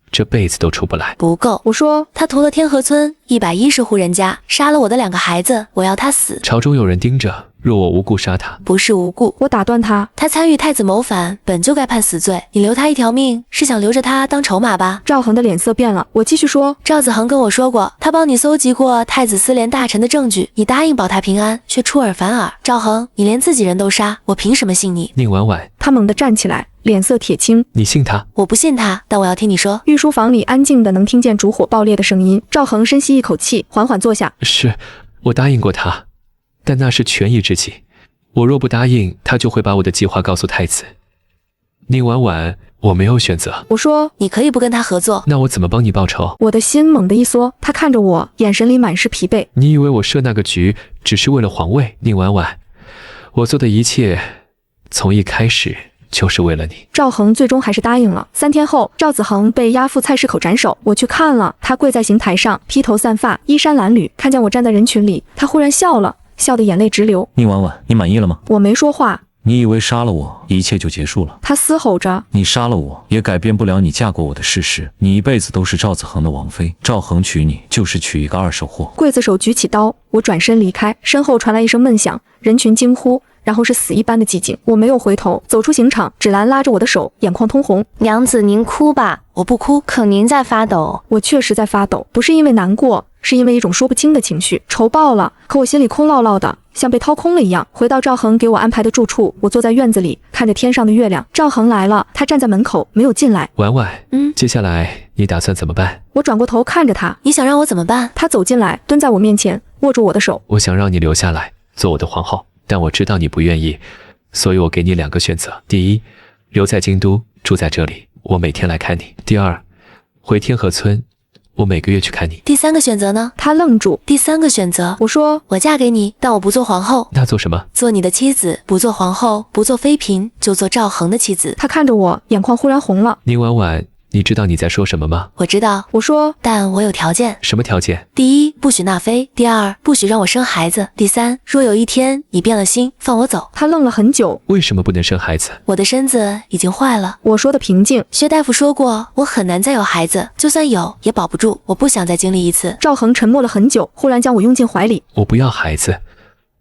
这辈子都出不来。不够。我说，他屠了天河村110户人家，杀了我的2个孩子，我要他死。朝中有人盯着，若我无故杀他，不是无故。我打断他，他参与太子谋反，本就该判死罪。你留他一条命，是想留着他当筹码吧？赵恒的脸色变了。我继续说，赵子恒跟我说过，他帮你搜集过太子司连大臣的证据，你答应保他平安，却出尔反尔。赵恒，你连自己人都杀，我凭什么信你？宁婉婉，他猛地站起来，脸色铁青。你信他？我不信他，但我要听你说。御书房里安静的能听见烛火爆裂的声音。赵恒深吸一口气，缓缓坐下。是我答应过他，但那是权宜之计。我若不答应，他就会把我的计划告诉太子。宁婉婉，我没有选择。我说，你可以不跟他合作。那我怎么帮你报仇？我的心猛地一缩，他看着我，眼神里满是疲惫。你以为我设那个局只是为了皇位？宁婉婉，我做的一切从一开始就是为了你。赵恒最终还是答应了。3天后，赵子恒被押赴菜市口斩首。我去看了，他跪在刑台上，披头散发，衣衫褴褛。看见我站在人群里，他忽然笑了，笑得眼泪直流。宁婉婉，你满意了吗？我没说话。你以为杀了我，一切就结束了？他嘶吼着。你杀了我，也改变不了你嫁过我的事实。你一辈子都是赵子恒的王妃，赵恒娶你就是娶一个二手货。刽子手举起刀，我转身离开，身后传来一声闷响，人群惊呼，然后是死一般的寂静。我没有回头，走出刑场。芷兰拉着我的手，眼眶通红。娘子，您哭吧。我不哭，可您在发抖。我确实在发抖，不是因为难过，是因为一种说不清的情绪。仇爆了，可我心里空落落的，像被掏空了一样。回到赵恒给我安排的住处，我坐在院子里，看着天上的月亮。赵恒来了，他站在门口，没有进来。婉婉，接下来你打算怎么办？我转过头看着他。你想让我怎么办？他走进来，蹲在我面前，握住我的手。我想让你留下来，做我的皇后，但我知道你不愿意，所以我给你2个选择：第一，留在京都，住在这里，我每天来看你；第二，回天河村，我每个月去看你。第三个选择呢？他愣住。第三个选择，我说我嫁给你，但我不做皇后。那做什么？做你的妻子，不做皇后，不做妃嫔，就做赵恒的妻子。他看着我，眼眶忽然红了。宁婉婉，你知道你在说什么吗？我知道。我说，但我有条件。什么条件？第一，不许纳妃；第二，不许让我生孩子；第三，若有一天你变了心，放我走。他愣了很久。为什么不能生孩子？我的身子已经坏了。我说的平静。薛大夫说过，我很难再有孩子，就算有，也保不住。我不想再经历一次。赵恒沉默了很久，忽然将我拥进怀里。我不要孩子，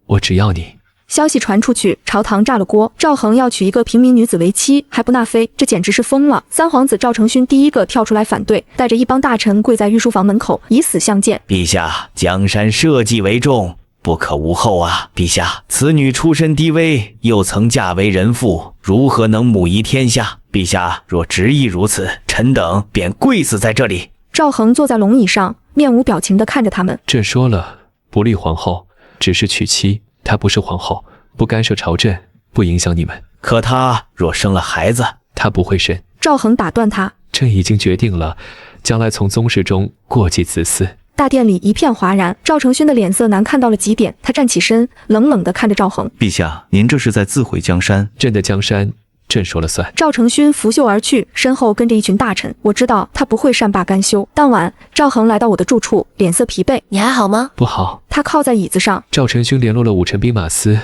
我只要你。消息传出去，朝堂炸了锅。赵恒要娶一个平民女子为妻，还不纳妃，这简直是疯了。三皇子赵承勋第一个跳出来反对，带着一帮大臣跪在御书房门口，以死相见。陛下，江山社稷为重，不可无后啊！陛下，此女出身低微，又曾嫁为人妇，如何能母仪天下？陛下若执意如此，臣等便跪死在这里。赵恒坐在龙椅上，面无表情地看着他们。朕说了，不立皇后，只是娶妻。她不是皇后，不干涉朝政，不影响你们。可她若生了孩子，她不会生。赵恒打断他，朕已经决定了，将来从宗室中过继子嗣。大殿里一片哗然，赵承勋的脸色难看到了极点，他站起身，冷冷地看着赵恒。陛下，您这是在自毁江山。朕的江山，朕说了算。赵承勋拂袖而去，身后跟着一群大臣。我知道他不会善罢甘休。当晚，赵恒来到我的住处，脸色疲惫。你还好吗？不好。他靠在椅子上。赵承勋联络了5城兵马司，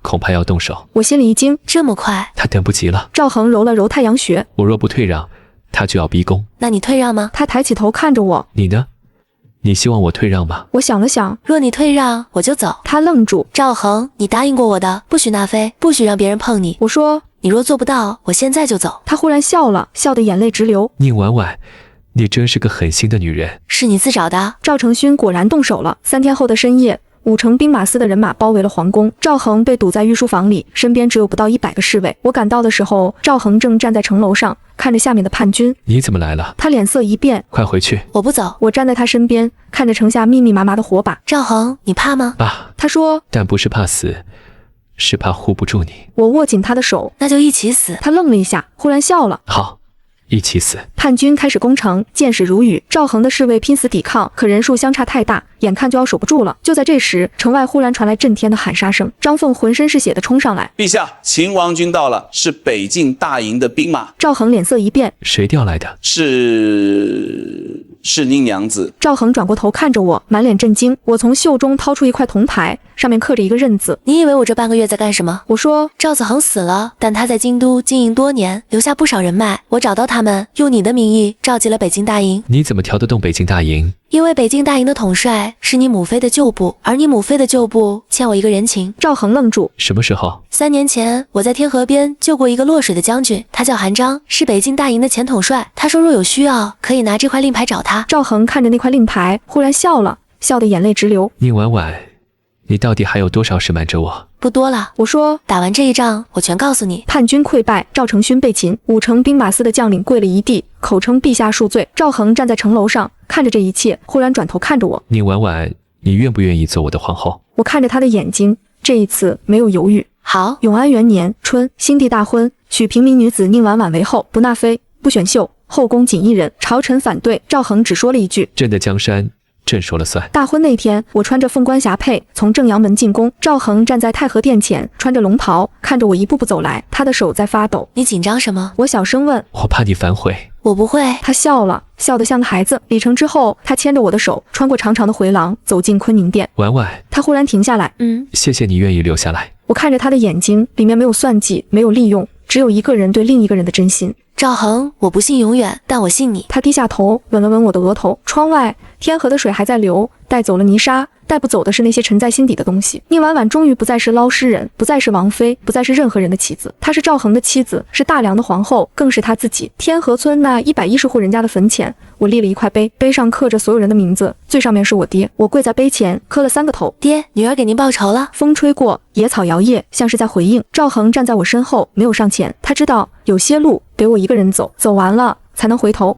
恐怕要动手。我心里一惊，这么快？他等不及了。赵恒揉了揉太阳穴。我若不退让，他就要逼宫。那你退让吗？他抬起头看着我。你呢？你希望我退让吗？我想了想，若你退让，我就走。他愣住。赵恒，你答应过我的，不许纳妃，不许让别人碰你。我说，你若做不到，我现在就走。他忽然笑了，笑得眼泪直流。宁婉婉，你真是个狠心的女人。是你自找的。赵承勋果然动手了。3天后的深夜，5城兵马司的人马包围了皇宫，赵恒被堵在御书房里，身边只有不到100个侍卫。我赶到的时候，赵恒正站在城楼上，看着下面的叛军。你怎么来了？他脸色一变，快回去。我不走。我站在他身边，看着城下密密麻麻的火把。赵恒，你怕吗？怕。他说，但不是怕死，是怕护不住你。我握紧他的手。那就一起死。他愣了一下，忽然笑了。好，一起死。叛军开始攻城，箭矢如雨。赵恒的侍卫拼死抵抗，可人数相差太大，眼看就要守不住了。就在这时，城外忽然传来震天的喊杀声。张凤浑身是血的冲上来。陛下，秦王军到了，是北境大营的兵马。赵恒脸色一变。谁调来的？是宁娘子。赵恒转过头看着我，满脸震惊。我从袖中掏出一块铜牌，上面刻着一个刃字。你以为我这半个月在干什么？我说，赵子恒死了，但他在京都经营多年，留下不少人脉。我找到他们，用你的名义召集了北京大营。你怎么调得动北京大营？因为北京大营的统帅是你母妃的旧部，而你母妃的旧部欠我一个人情。赵恒愣住。什么时候？3年前，我在天河边救过一个落水的将军，他叫韩章，是北京大营的前统帅。他说若有需要，可以拿这块令牌找他。赵恒看着那块令牌，忽然笑了，笑得眼泪直流。宁婉婉，你到底还有多少事瞒着我？不多了。我说，打完这一仗，我全告诉你。叛军溃败，赵承勋被擒，5城兵马司的将领跪了一地，口称陛下恕罪。赵恒站在城楼上，看着这一切，忽然转头看着我。宁婉婉，你愿不愿意做我的皇后？我看着他的眼睛，这一次没有犹豫。好。永安元年春，新帝大婚，娶平民女子宁婉婉为后，不纳妃，不选秀，后宫仅1人。朝臣反对，赵恒只说了一句：朕的江山，朕说了算。大婚那天，我穿着凤冠霞帔从正阳门进宫，赵恒站在太和殿前，穿着龙袍，看着我一步步走来，他的手在发抖。你紧张什么？我小声问。我怕你反悔。我不会。他笑了，笑得像个孩子。礼成之后，他牵着我的手，穿过长长的回廊，走进坤宁殿。婉婉，他忽然停下来。谢谢你愿意留下来。我看着他的眼睛，里面没有算计，没有利用，只有一个人对另一个人的真心。赵恒，我不信永远，但我信你。他低下头，吻了吻我的额头。窗外，天河的水还在流，带走了泥沙，带不走的是那些沉在心底的东西。宁婉婉终于不再是捞尸人，不再是王妃，不再是任何人的妻子。她是赵恒的妻子，是大梁的皇后，更是他自己。天河村那110户人家的坟前，我立了一块碑，碑上刻着所有人的名字，最上面是我爹。我跪在碑前，磕了3个头。爹，女儿给您报仇了。风吹过，野草摇曳，像是在回应。赵恒站在我身后，没有上前，他知道有些路得我一个人走，走完了才能回头。